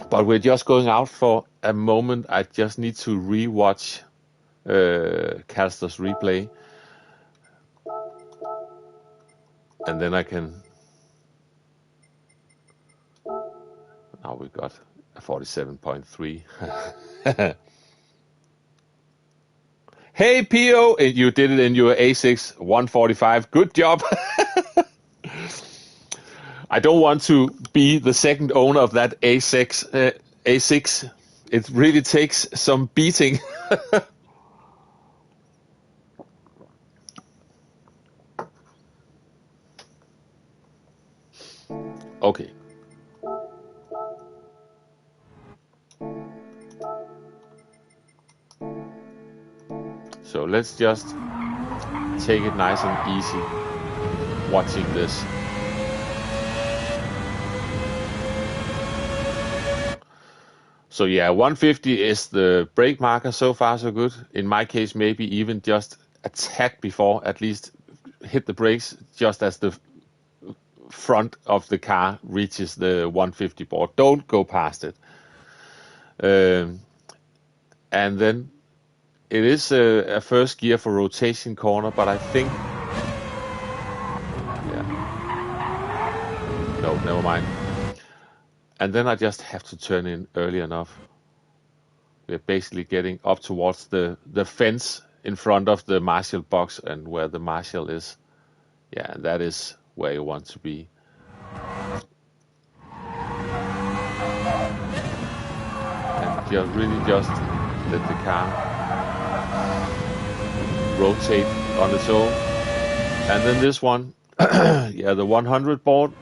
But we're just going out for a moment. I just need to re-watch Calster's replay. And then I can... Now we got a 47.3. Hey, Pio, you did it in your A6 145. Good job. I don't want to be the second owner of that A6. It really takes some beating. Okay. So let's just take it nice and easy watching this. So yeah, 150 is the brake marker. So far so good. In my case, maybe even just a tad before, at least hit the brakes just as the front of the car reaches the 150 board. Don't go past it. And then it is a first gear for rotation corner, but I think... Yeah. No, never mind. And then I just have to turn in early enough. We're basically getting up towards the fence in front of the marshal box and where the marshal is. Yeah, and that is where you want to be. And just let the car rotate on its own. And then this one, yeah, the 100 board.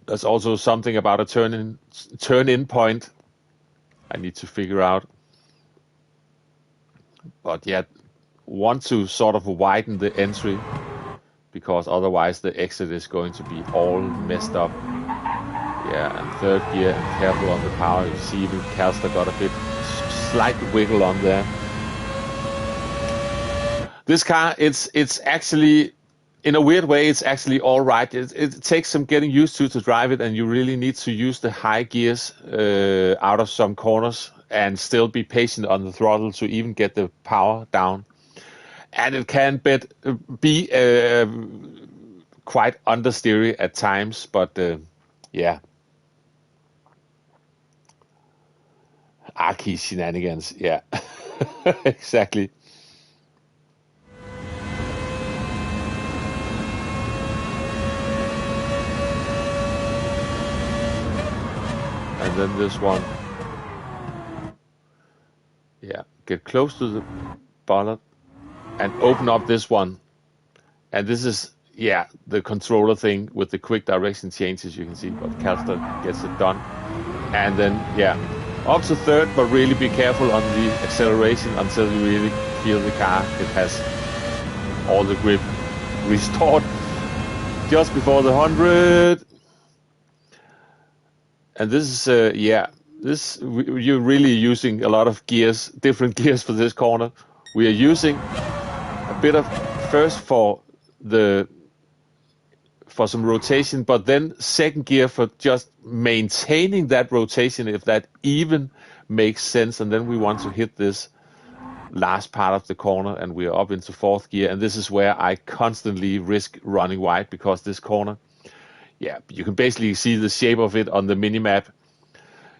There's also something about a turn-in point I need to figure out. but yet want to sort of widen the entry, because otherwise the exit is going to be all messed up. Yeah, and third gear, and careful on the power. You see even Calster got a bit slight wiggle on there. This car, it's actually, in a weird way, it's actually all right. It takes some getting used to drive it, and you really need to use the high gears out of some corners and still be patient on the throttle to even get the power down. And it can be quite understeery at times, but yeah. Aki shenanigans, yeah. Exactly. And then this one. Yeah, get close to the bollard and open up this one. And this is, yeah, the controller thing with the quick direction changes, you can see, but Calster gets it done. And then, yeah, up to third, but really be careful on the acceleration until you really feel the car. It has all the grip restored just before the 100. And this is, yeah, you're really using a lot of gears, different gears for this corner. We are using a bit of first for some rotation, but then second gear for just maintaining that rotation, if that even makes sense. And then we want to hit this last part of the corner, and we are up into fourth gear. And this is where I constantly risk running wide, because this corner, yeah, you can basically see the shape of it on the minimap.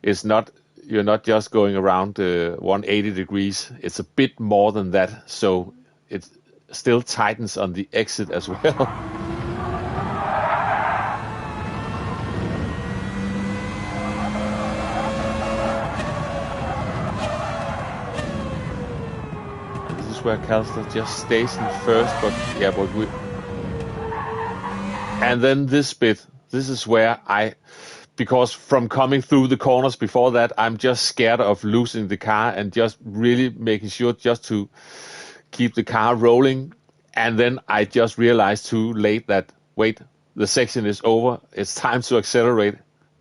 It's not, you're not just going around 180 degrees. It's a bit more than that, so it still tightens on the exit as well. Where Calster just stays in first, but yeah, but we. And then this bit, this is where because from coming through the corners before that, I'm just scared of losing the car and just really making sure just to keep the car rolling. And then I just realized too late that, wait, the section is over. It's time to accelerate.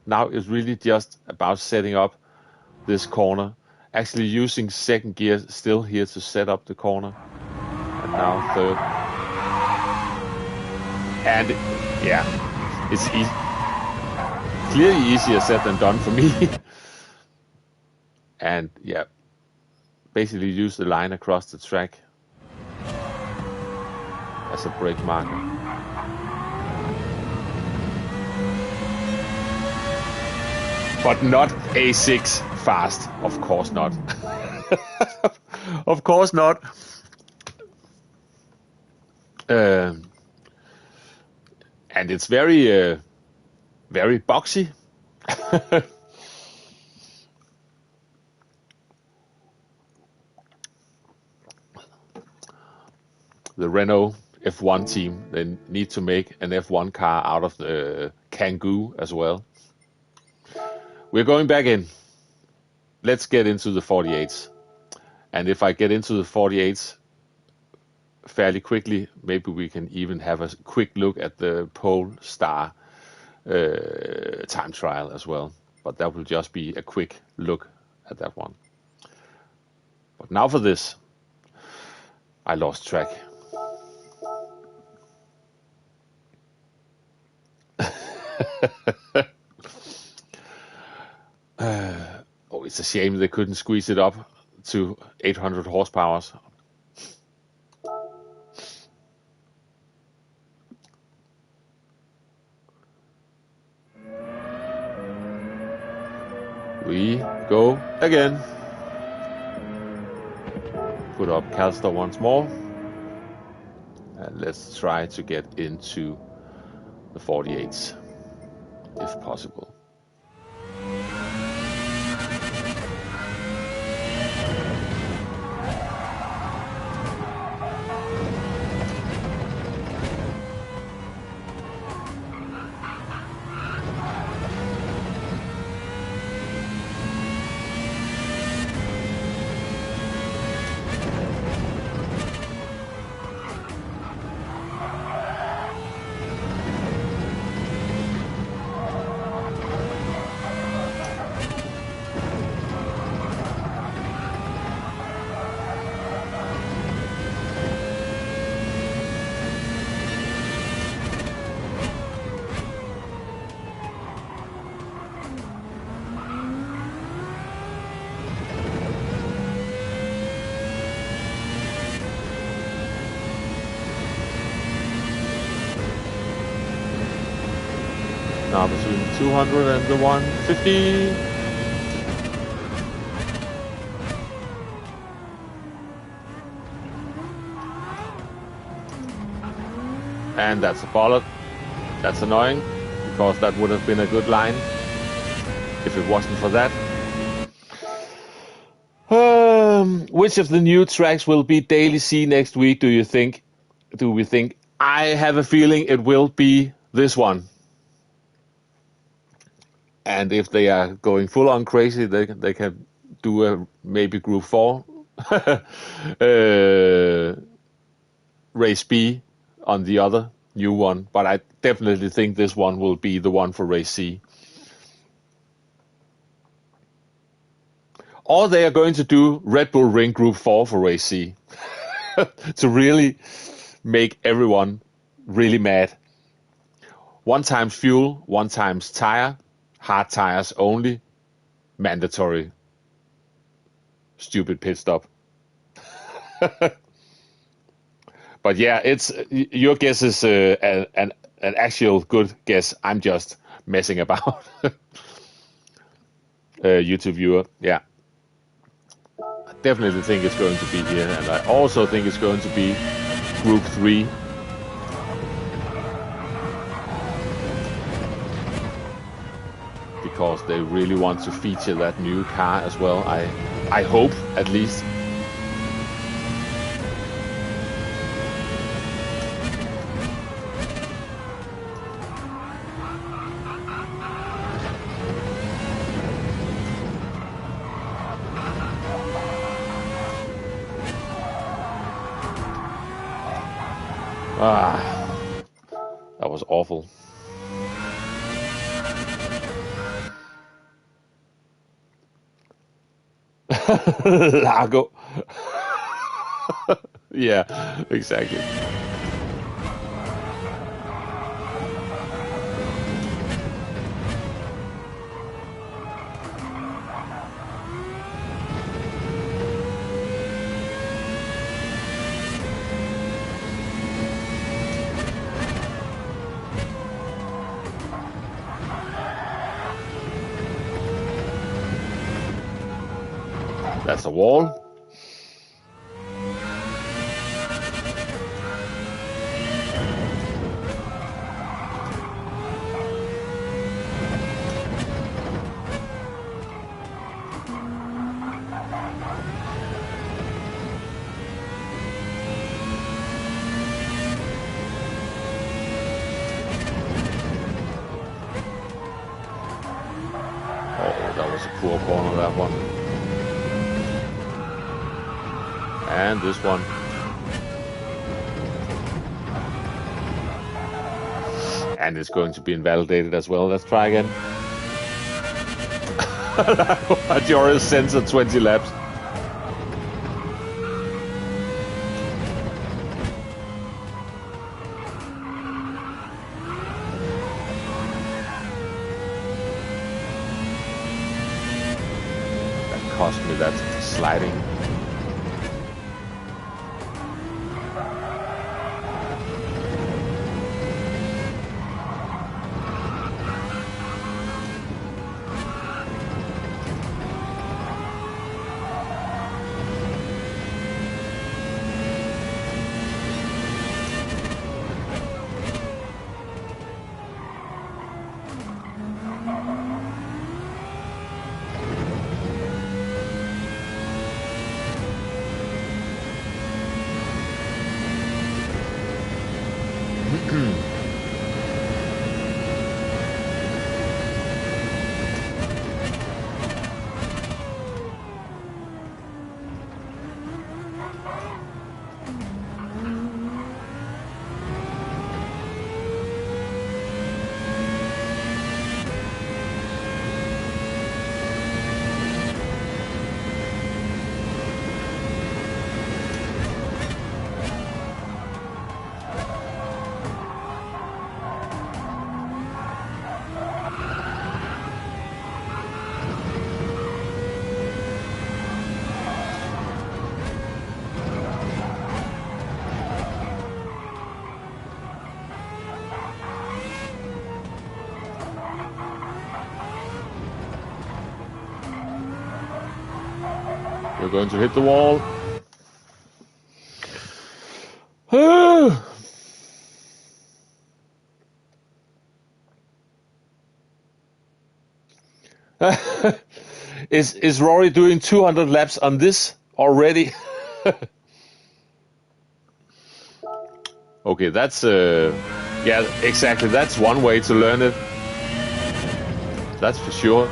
Now it's really just about setting up this corner. Actually using second gear still here to set up the corner. And now third. And yeah, it's clearly easier said than done for me. And yeah, basically use the line across the track as a brake marker. But not A6 fast, of course not. Of course not. And it's very, very boxy. The Renault F1 team, they need to make an F1 car out of the Kangoo as well. We're going back in. Let's get into the 48s. And if I get into the 48s fairly quickly, maybe we can even have a quick look at the Polestar time trial as well. But that will just be a quick look at that one. But now for this. I lost track. Oh, it's a shame they couldn't squeeze it up to 800 horsepower. We go again. Put up Calster once more. And let's try to get into the 48s, if possible. Now between 200 and the 150. And that's a bollard. That's annoying, because that would have been a good line if it wasn't for that. Which of the new tracks will be Daily C next week, do we think? I have a feeling it will be this one. And if they are going full on crazy, they can do a maybe Group 4 race B on the other new one. But I definitely think this one will be the one for race C. Or they are going to do Red Bull Ring Group 4 for race C to really make everyone really mad. 1 times fuel, 1 times tire, hard tires only, mandatory. Stupid pit stop. But yeah, it's your guess is an actual good guess. I'm just messing about. YouTube viewer, yeah. I definitely think it's going to be here, and I also think it's going to be Group 3. Because they really want to feature that new car as well. I hope, at least. That was awful. Largo. Yeah, exactly. That's a wall. Oh, that was a poor corner, that one. And this one. And it's going to be invalidated as well. Let's try again. Majora's sensor 20 laps. That cost me that sliding. We're going to hit the wall. Is Rory doing 200 laps on this already? Okay, that's yeah, exactly. That's one way to learn it. That's for sure.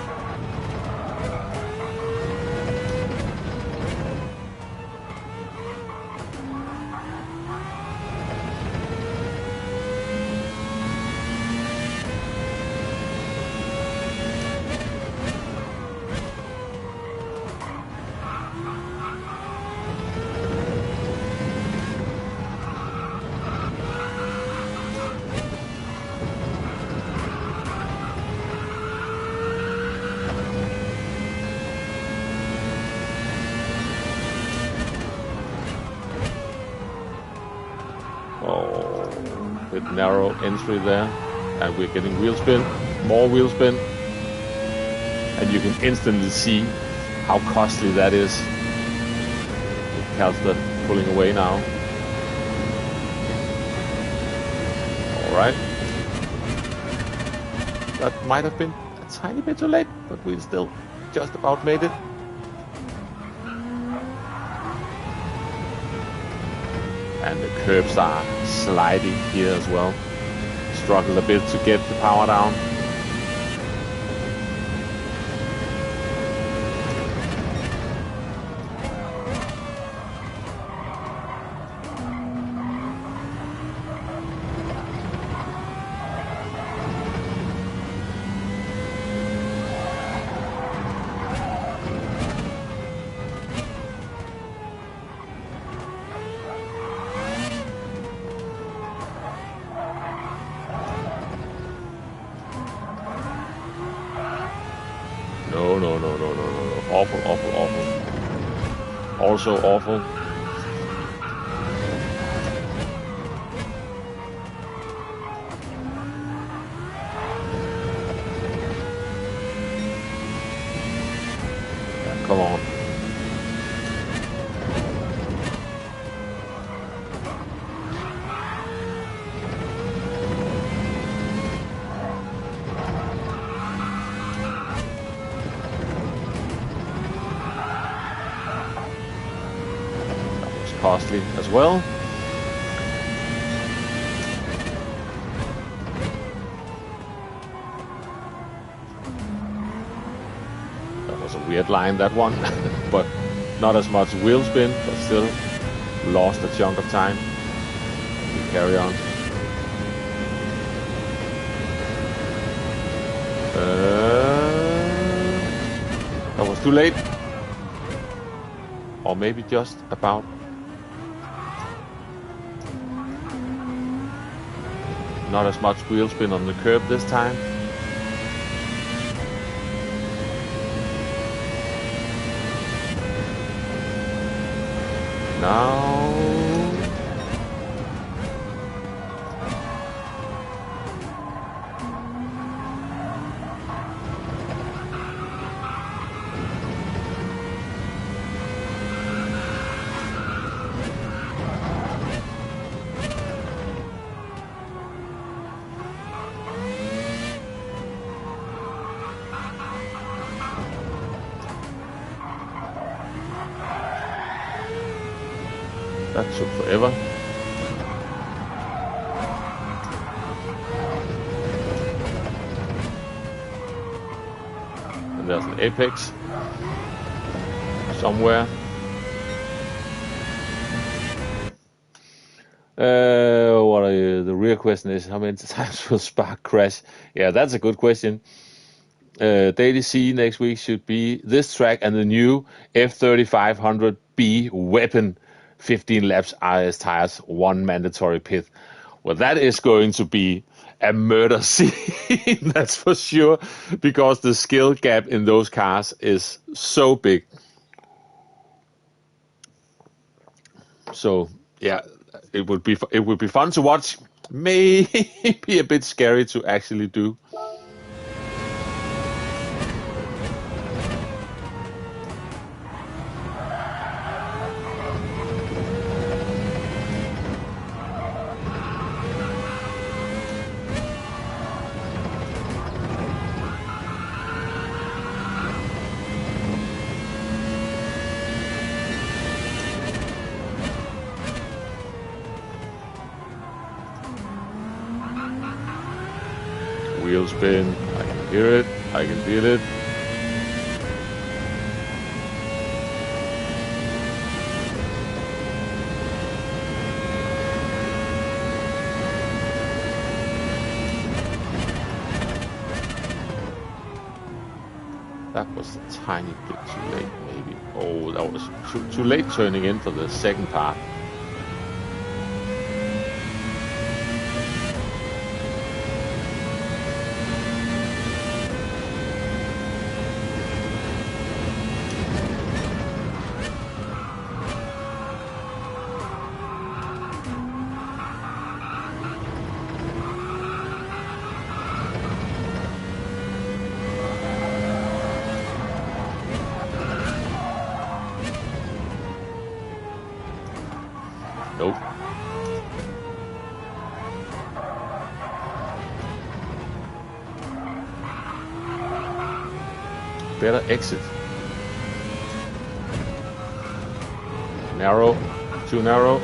Narrow entry there, and we're getting wheel spin, more wheel spin, and you can instantly see how costly that is. Kallstad pulling away now. Alright. That might have been a tiny bit too late, but we still just about made it. And the curbs are sliding here as well. Struggled a bit to get the power down. No. Awful. Also awful. Come on. Costly as well. That was a weird line, that one, but not as much wheel spin, but still lost a chunk of time. We carry on. That was too late, or maybe just about. Not as much wheel spin on the curb this time. Now. That took forever. And there's an apex somewhere. What are you? The real question is, how many times will Spark crash? Yeah, that's a good question. Daily C next week should be this track and the new F3500B weapon. 15 laps, RS tires, 1 mandatory pit. Well, that is going to be a murder scene, that's for sure, because the skill gap in those cars is so big. So, yeah, it would be fun to watch. Maybe a bit scary to actually do. Wheel spin. I can hear it. I can feel it. That was a tiny bit too late, maybe. Oh, that was too late turning in for the second part. Nope. Better exit. Narrow. Too narrow.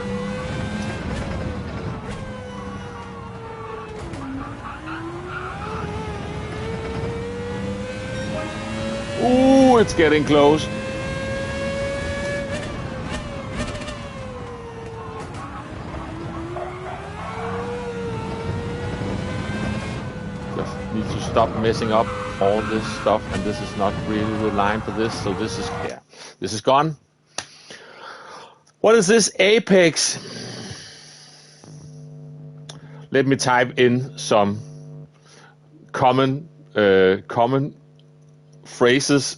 Ooh, it's getting close. Need to stop messing up all this stuff, and this is not really the line for this, so this is gone. What is this? Apex. Let me type in some common phrases.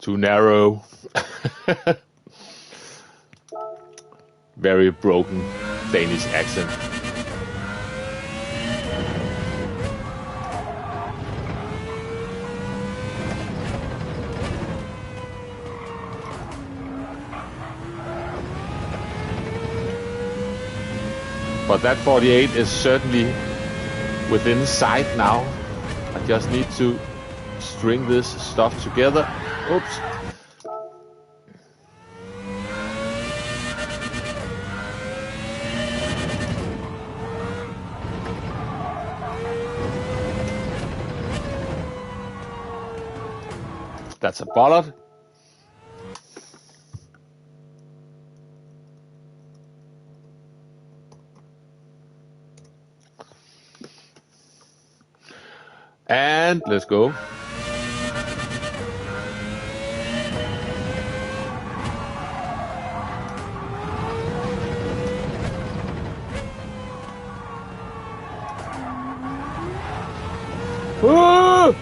Too narrow. Very broken Danish accent. But that 48 is certainly within sight now. I just need to string this stuff together. Oops. That's a bollard. And let's go. Woo!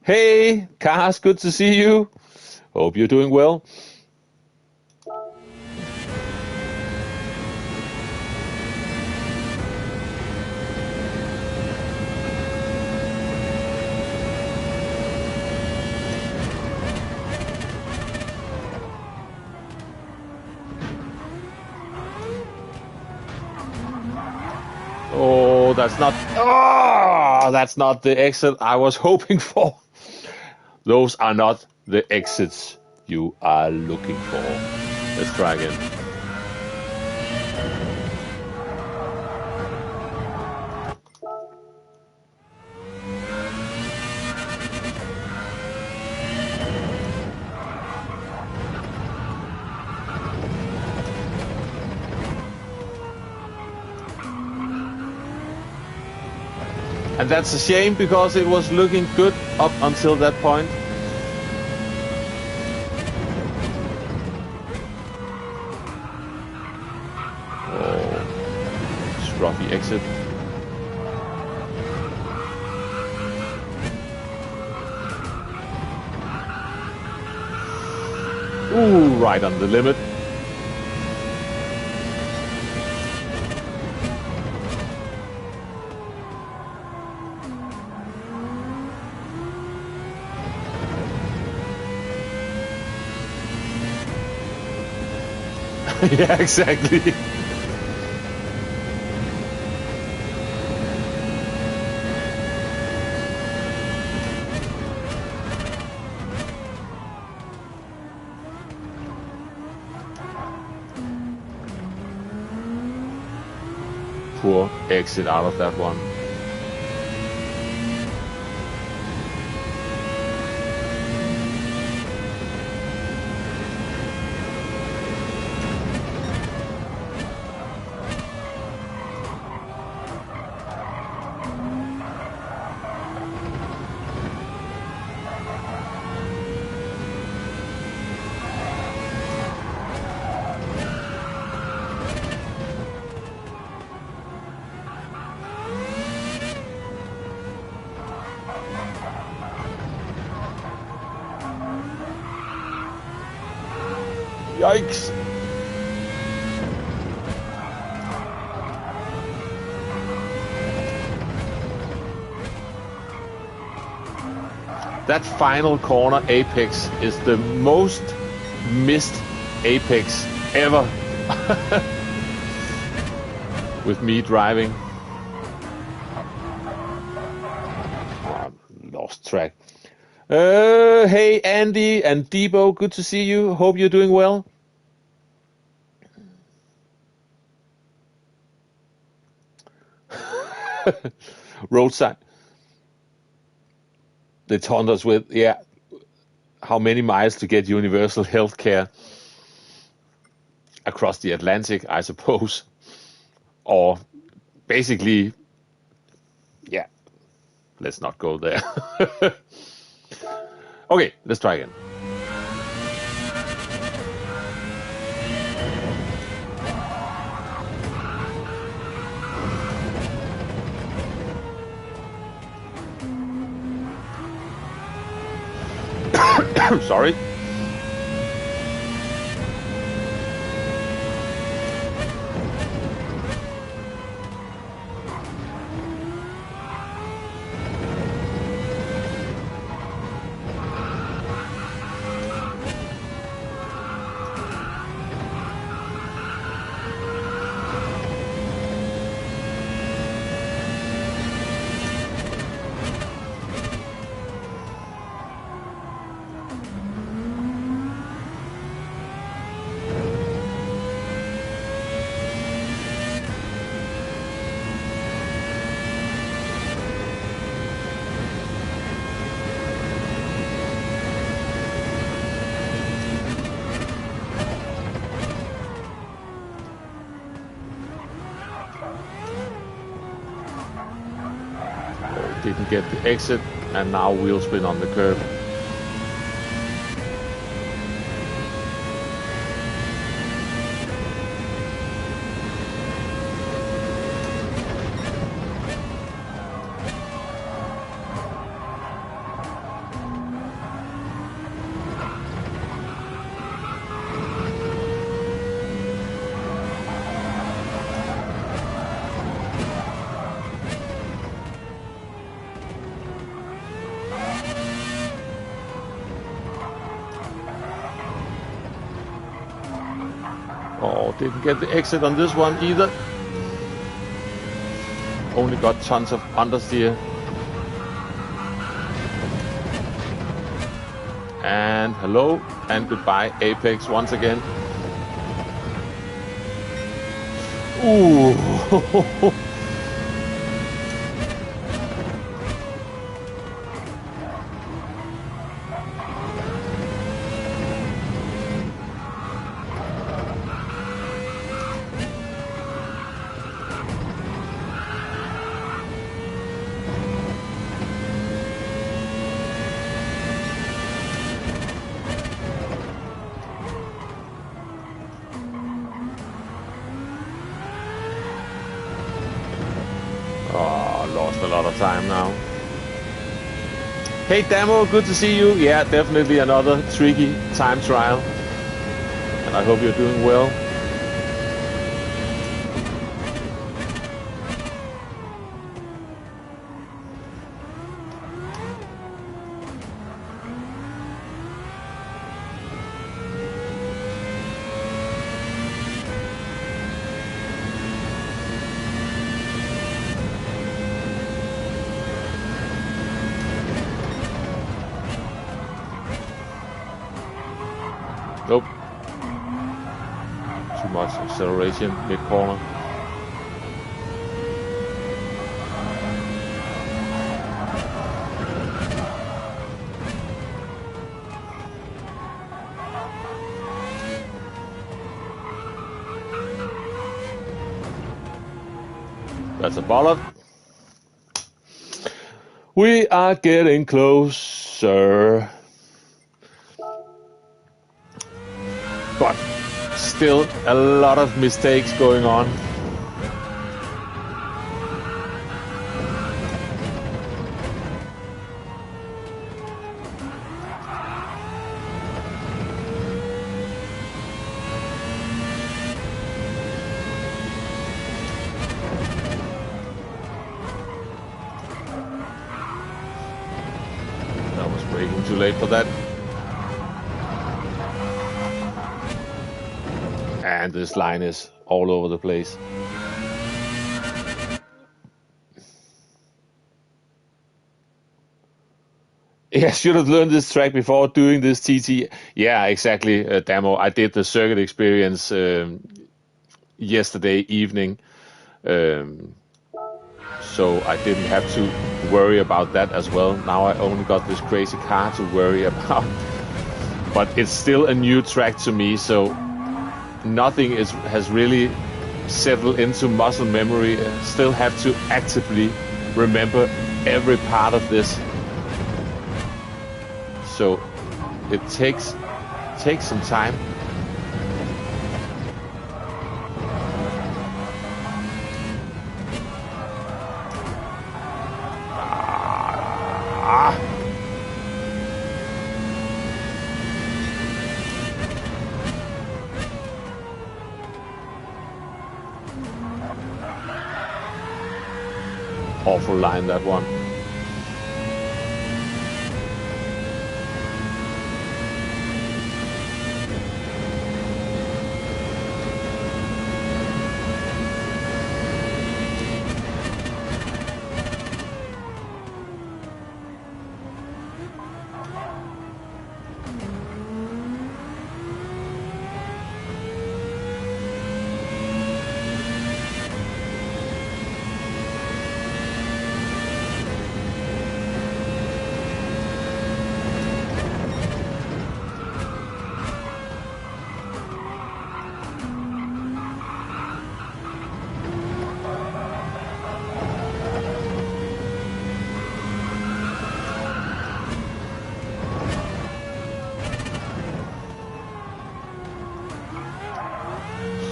Hey, Cars, good to see you. Hope you're doing well. Oh, that's not the exit I was hoping for. Those are not the exits you are looking for. Let's try again. And that's a shame because it was looking good up until that point. Oh, scruffy exit. Ooh, right on the limit. Yeah, exactly. Poor exit out of that one. Yikes! That final corner apex is the most missed apex ever. With me driving. Oh, lost track. Hey Andy and Debo, good to see you. Hope you're doing well. Roadside. They taunt us with, yeah, how many miles to get universal health care across the Atlantic, I suppose. Or basically, yeah, let's not go there. Okay, let's try again. Sorry. Didn't get the exit, and now wheel spin on the curb. Oh, didn't get the exit on this one either. Only got tons of understeer. And hello and goodbye apex once again. Ooh. Oh, lost a lot of time now. Hey Damo, good to see you. Yeah, definitely another tricky time trial. And I hope you're doing well. Nope. Too much acceleration mid-corner. That's a bollard. We are getting closer. But still a lot of mistakes going on. I was braking too late for that. And this line is all over the place. Yeah, should have learned this track before doing this TT. Yeah, exactly, Damo. I did the circuit experience yesterday evening. So I didn't have to worry about that as well. Now I only got this crazy car to worry about. But it's still a new track to me, so nothing has really settled into muscle memory. Still have to actively remember every part of this. So it takes some time. Awful line, that one.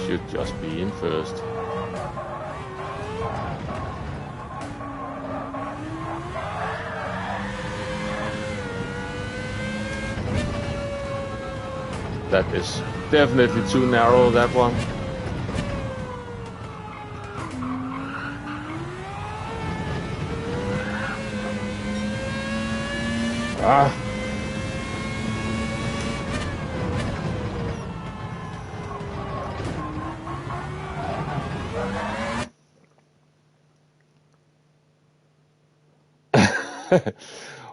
Should just be in first. That is definitely too narrow, that one. Ah.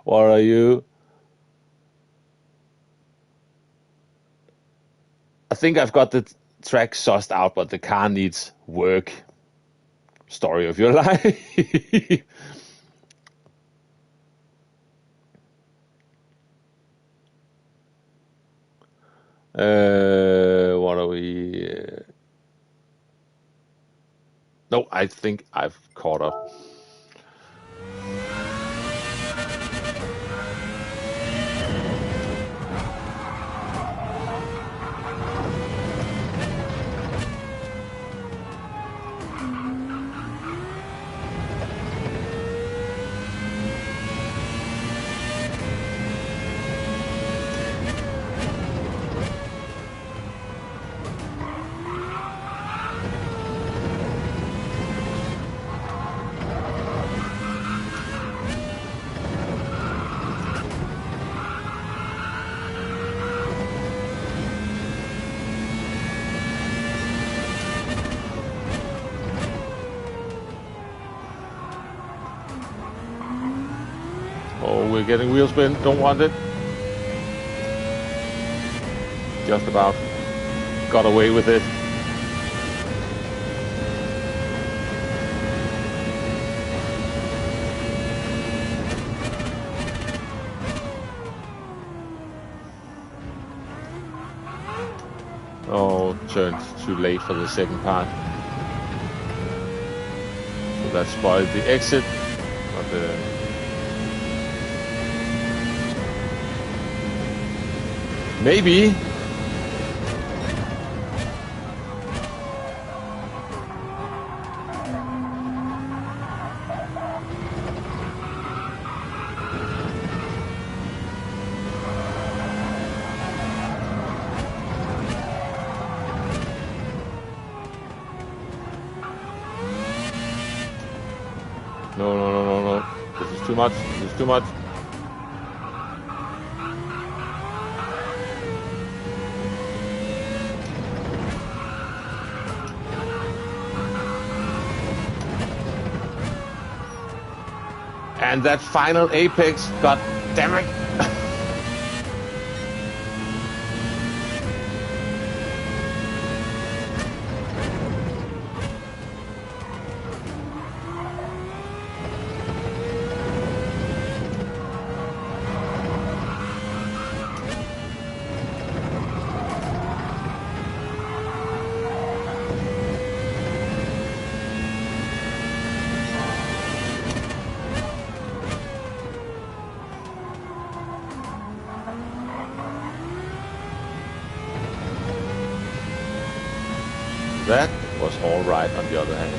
What are you? I think I've got the track sussed out, but the car needs work. Story of your life. What are we? No, I think I've caught up. Oh, we're getting wheel spin. Don't want it. Just about got away with it. Oh, turned too late for the second part. So that spoiled the exit. But maybe. No. This is too much. This is too much. And that final apex, god damn it. That was all right on the other hand.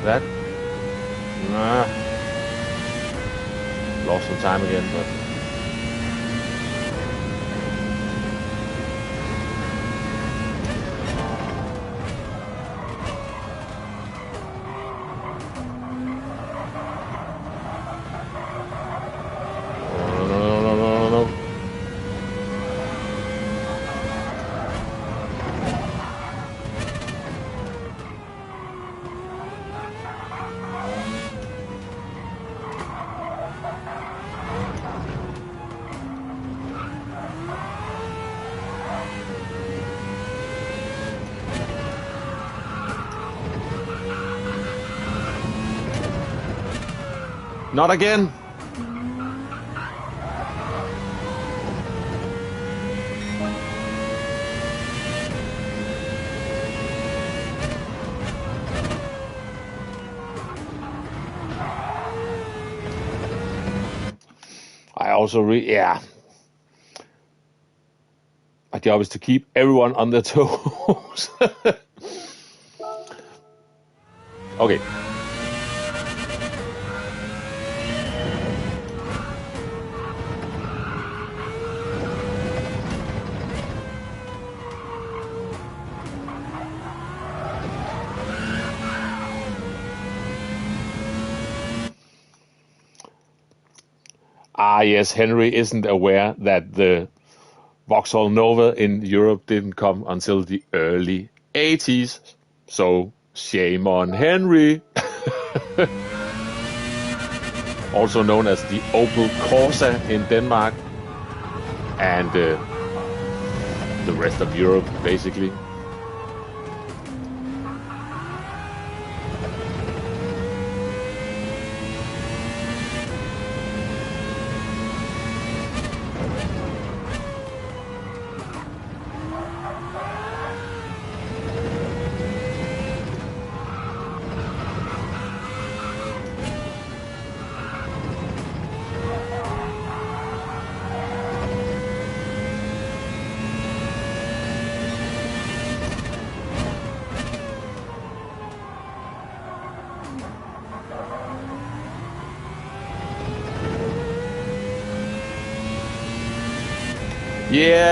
That lost some time again, but no. Not again. I also my job is to keep everyone on their toes. Okay. Yes, Henry isn't aware that the Vauxhall Nova in Europe didn't come until the early 80s. So, shame on Henry. Also known as the Opel Corsa in Denmark and the rest of Europe, basically.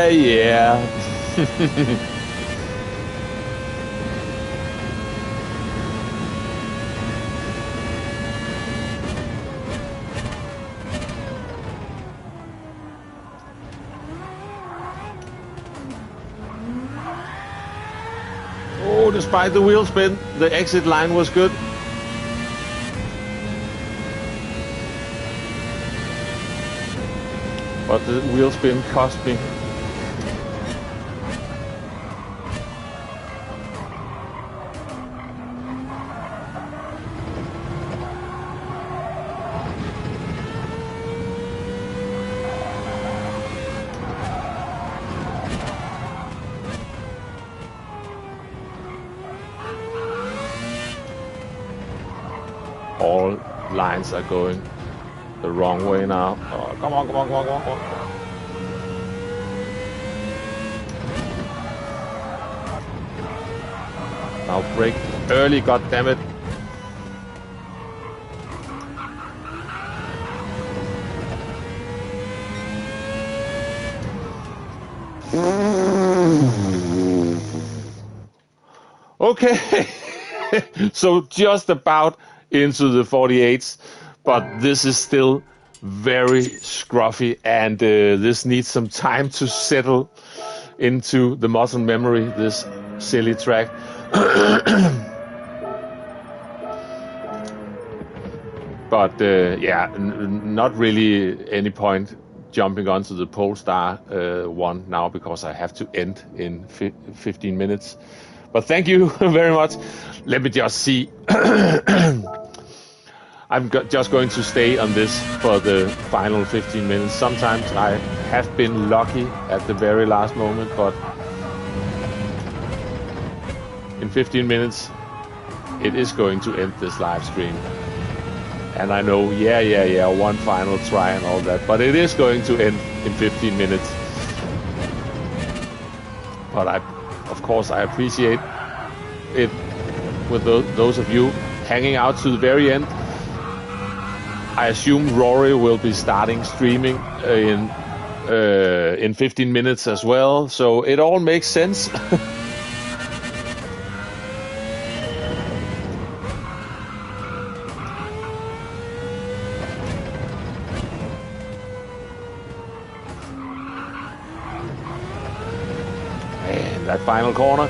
Yeah. despite the wheel spin, the exit line was good. But the wheel spin cost me. All lines are going the wrong way now. Oh, come on, come on, come on, come on, come on. Now brake early, goddammit. Okay, so just about into the 48s, but this is still very scruffy, and this needs some time to settle into the muscle memory, this silly track. But yeah, not really any point jumping onto the Polestar one now, because I have to end in 15 minutes. But thank you very much. Let me just see. I'm just going to stay on this for the final 15 minutes. Sometimes I have been lucky at the very last moment, but in 15 minutes, it is going to end this live stream. And I know, yeah, one final try and all that, but it is going to end in 15 minutes. But of course, I appreciate it with those of you hanging out to the very end. I assume Rory will be starting streaming in 15 minutes as well, so it all makes sense. And that final corner.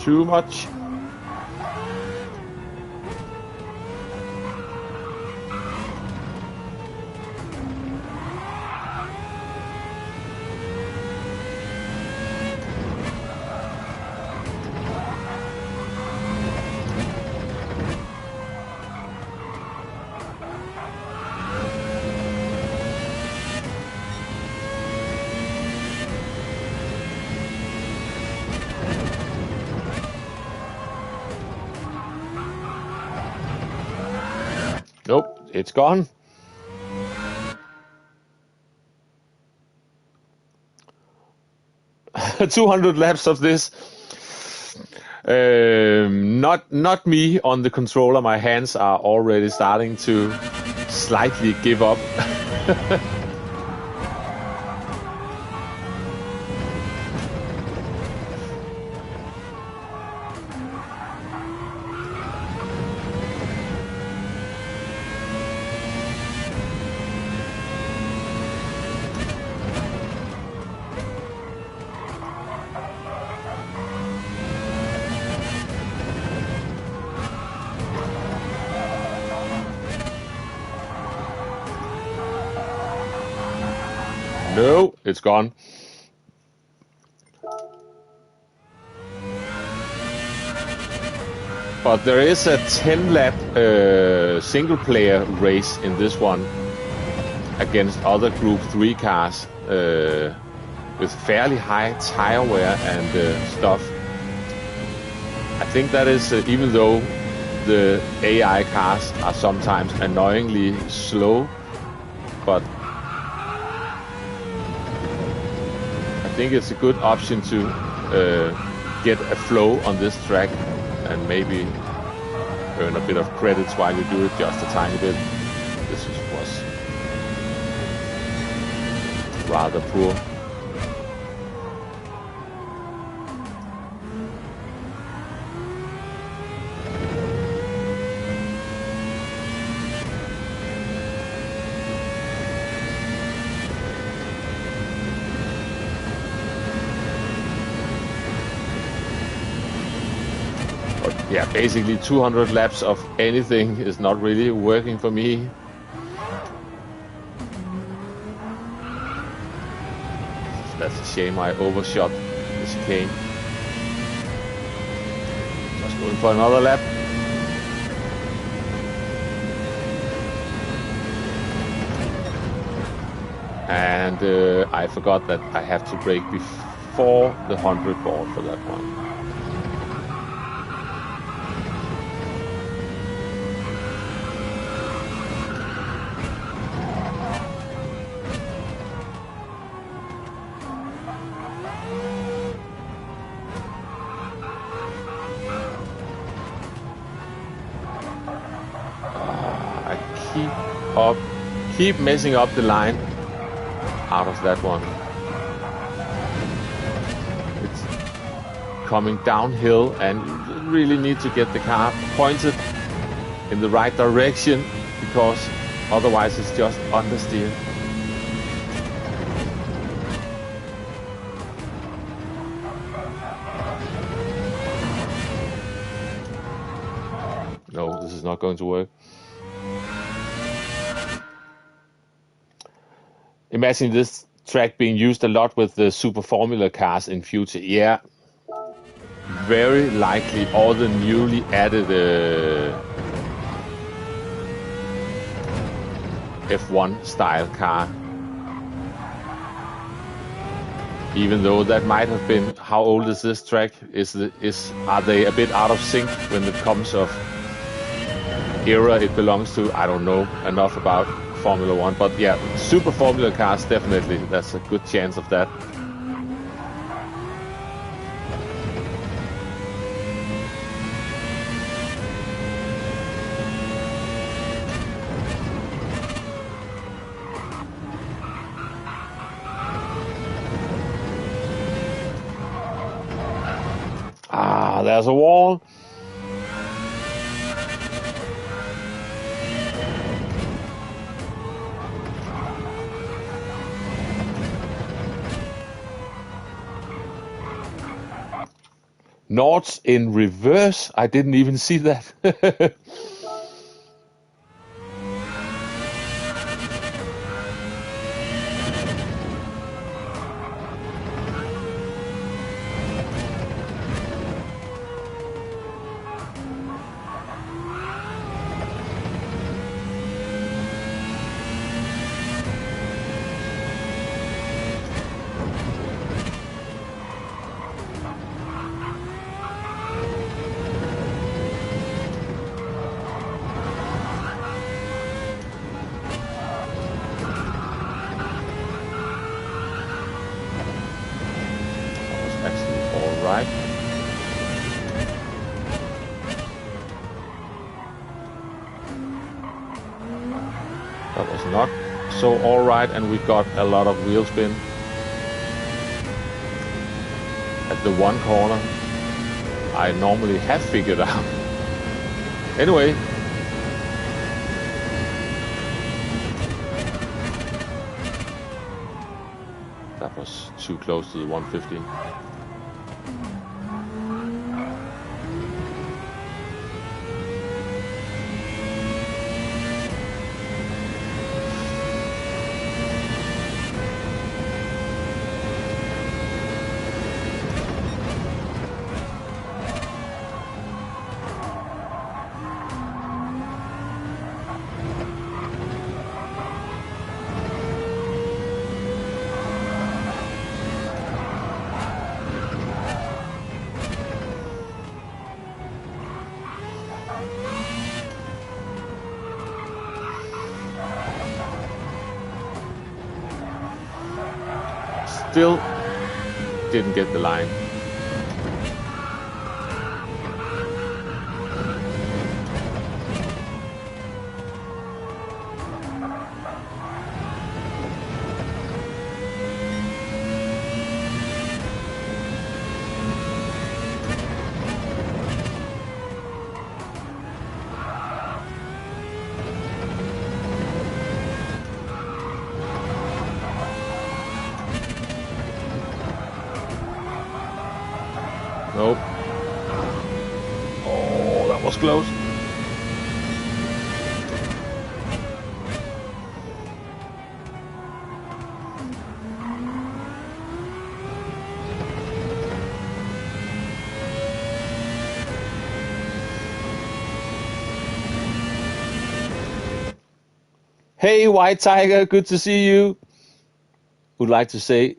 Too much. Nope, it's gone. $200 laps of this. Not me on the controller. My hands are already starting to slightly give up. No, it's gone. But there is a 10-lap single-player race in this one against other Group 3 cars with fairly high tire wear and stuff. I think that is, even though the AI cars are sometimes annoyingly slow, but I think it's a good option to get a flow on this track and maybe earn a bit of credits while you do it just a tiny bit. This was rather poor. Yeah, basically 200 laps of anything is not really working for me. That's a shame I overshot the chicane. Just going for another lap. And I forgot that I have to brake before the 100 board for that one. Keep messing up the line out of that one. It's coming downhill and you really need to get the car pointed in the right direction because otherwise it's just understeer. No, this is not going to work. Imagine this track being used a lot with the Super Formula cars in future. Yeah, very likely all the newly added F1 style car. Even though that might have been, how old is this track? Are they a bit out of sync when it comes of era it belongs to? I don't know enough about Formula 1, but yeah, Super Formula cars definitely, that's a good chance of that. Ah, there's a wall. Nords in reverse. I didn't even see that. That was not so alright, and we got a lot of wheel spin at the one corner I normally have figured out. Anyway, that was too close to the 150. Still didn't get the line. Nope. Oh, that was close. Hey, White Tiger, good to see you. Would like to say,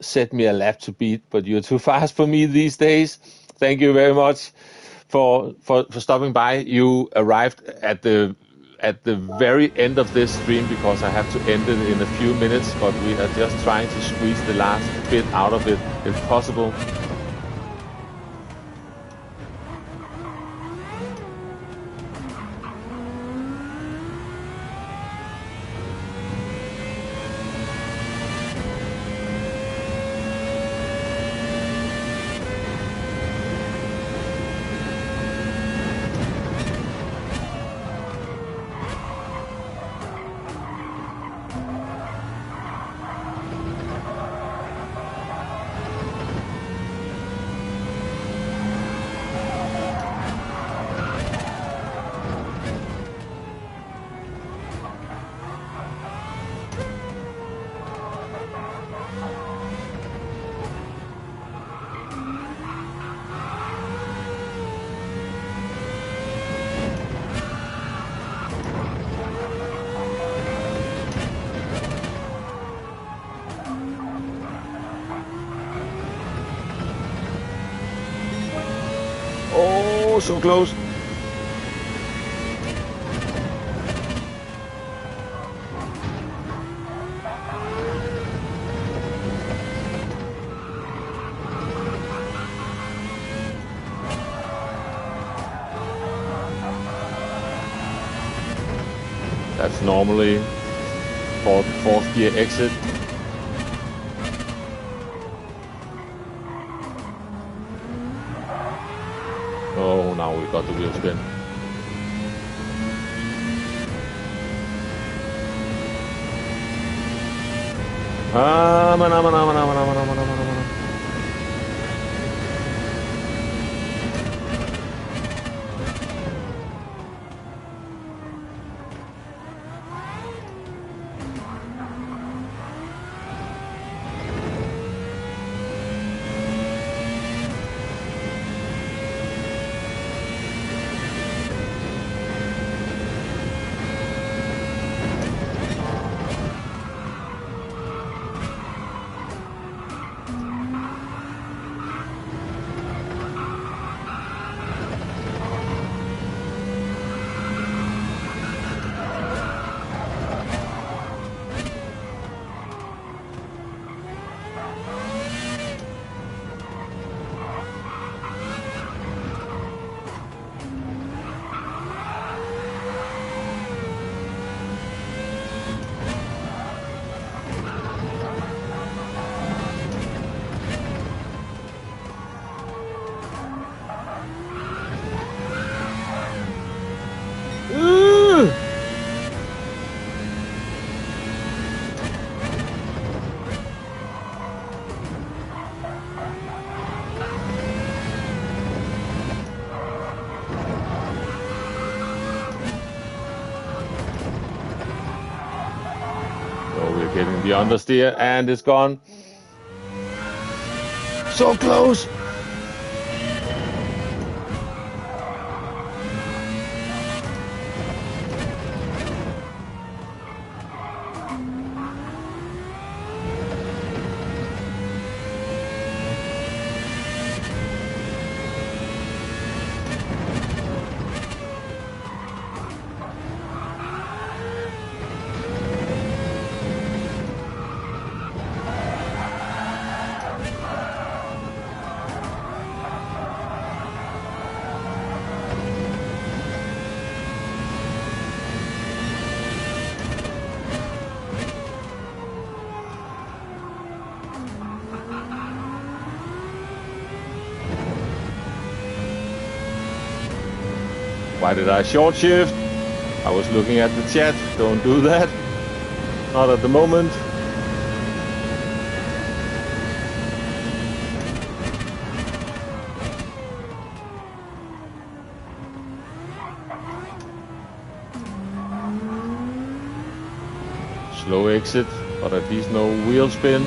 set me a lap to beat, but you're too fast for me these days. Thank you very much for stopping by. You arrived at the very end of this stream because I have to end it in a few minutes, but we are just trying to squeeze the last bit out of it if possible. Oh, so close. That's normally fourth gear exit. Oh, now we got the wheel spin. Getting the understeer, and it's gone. So close. Why did I short shift? I was looking at the chat. Don't do that. Not at the moment. Slow exit, but at least no wheel spin.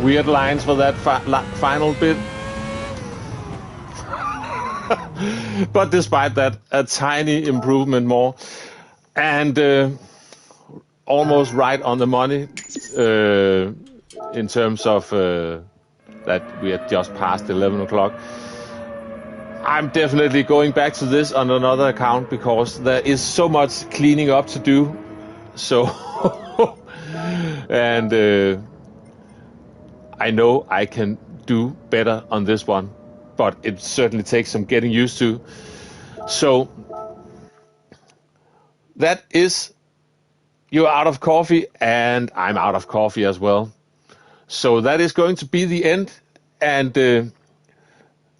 Weird lines for that final bit. But despite that, a tiny improvement more. And almost right on the money in terms of that we had just passed 11 o'clock. I'm definitely going back to this on another account because there is so much cleaning up to do. So, and I know I can do better on this one, but it certainly takes some getting used to. So that is, you're out of coffee and I'm out of coffee as well. So that is going to be the end. And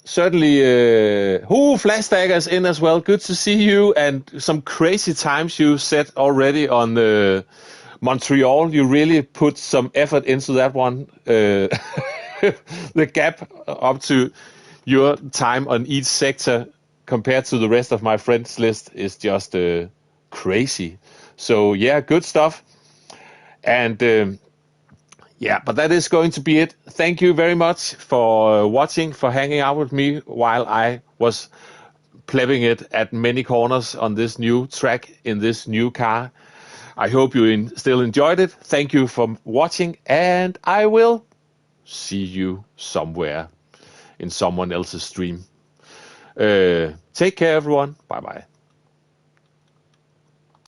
certainly, Flash Stagger's in as well. Good to see you. And some crazy times you set already on Montreal. You really put some effort into that one. The gap up to your time on each sector compared to the rest of my friends list is just crazy. So yeah, good stuff. And yeah, but that is going to be it. Thank you very much for watching, for hanging out with me while I was plebbing it at many corners on this new track in this new car. I hope you still enjoyed it. Thank you for watching, and I will see you somewhere in someone else's stream. Take care, everyone. Bye-bye.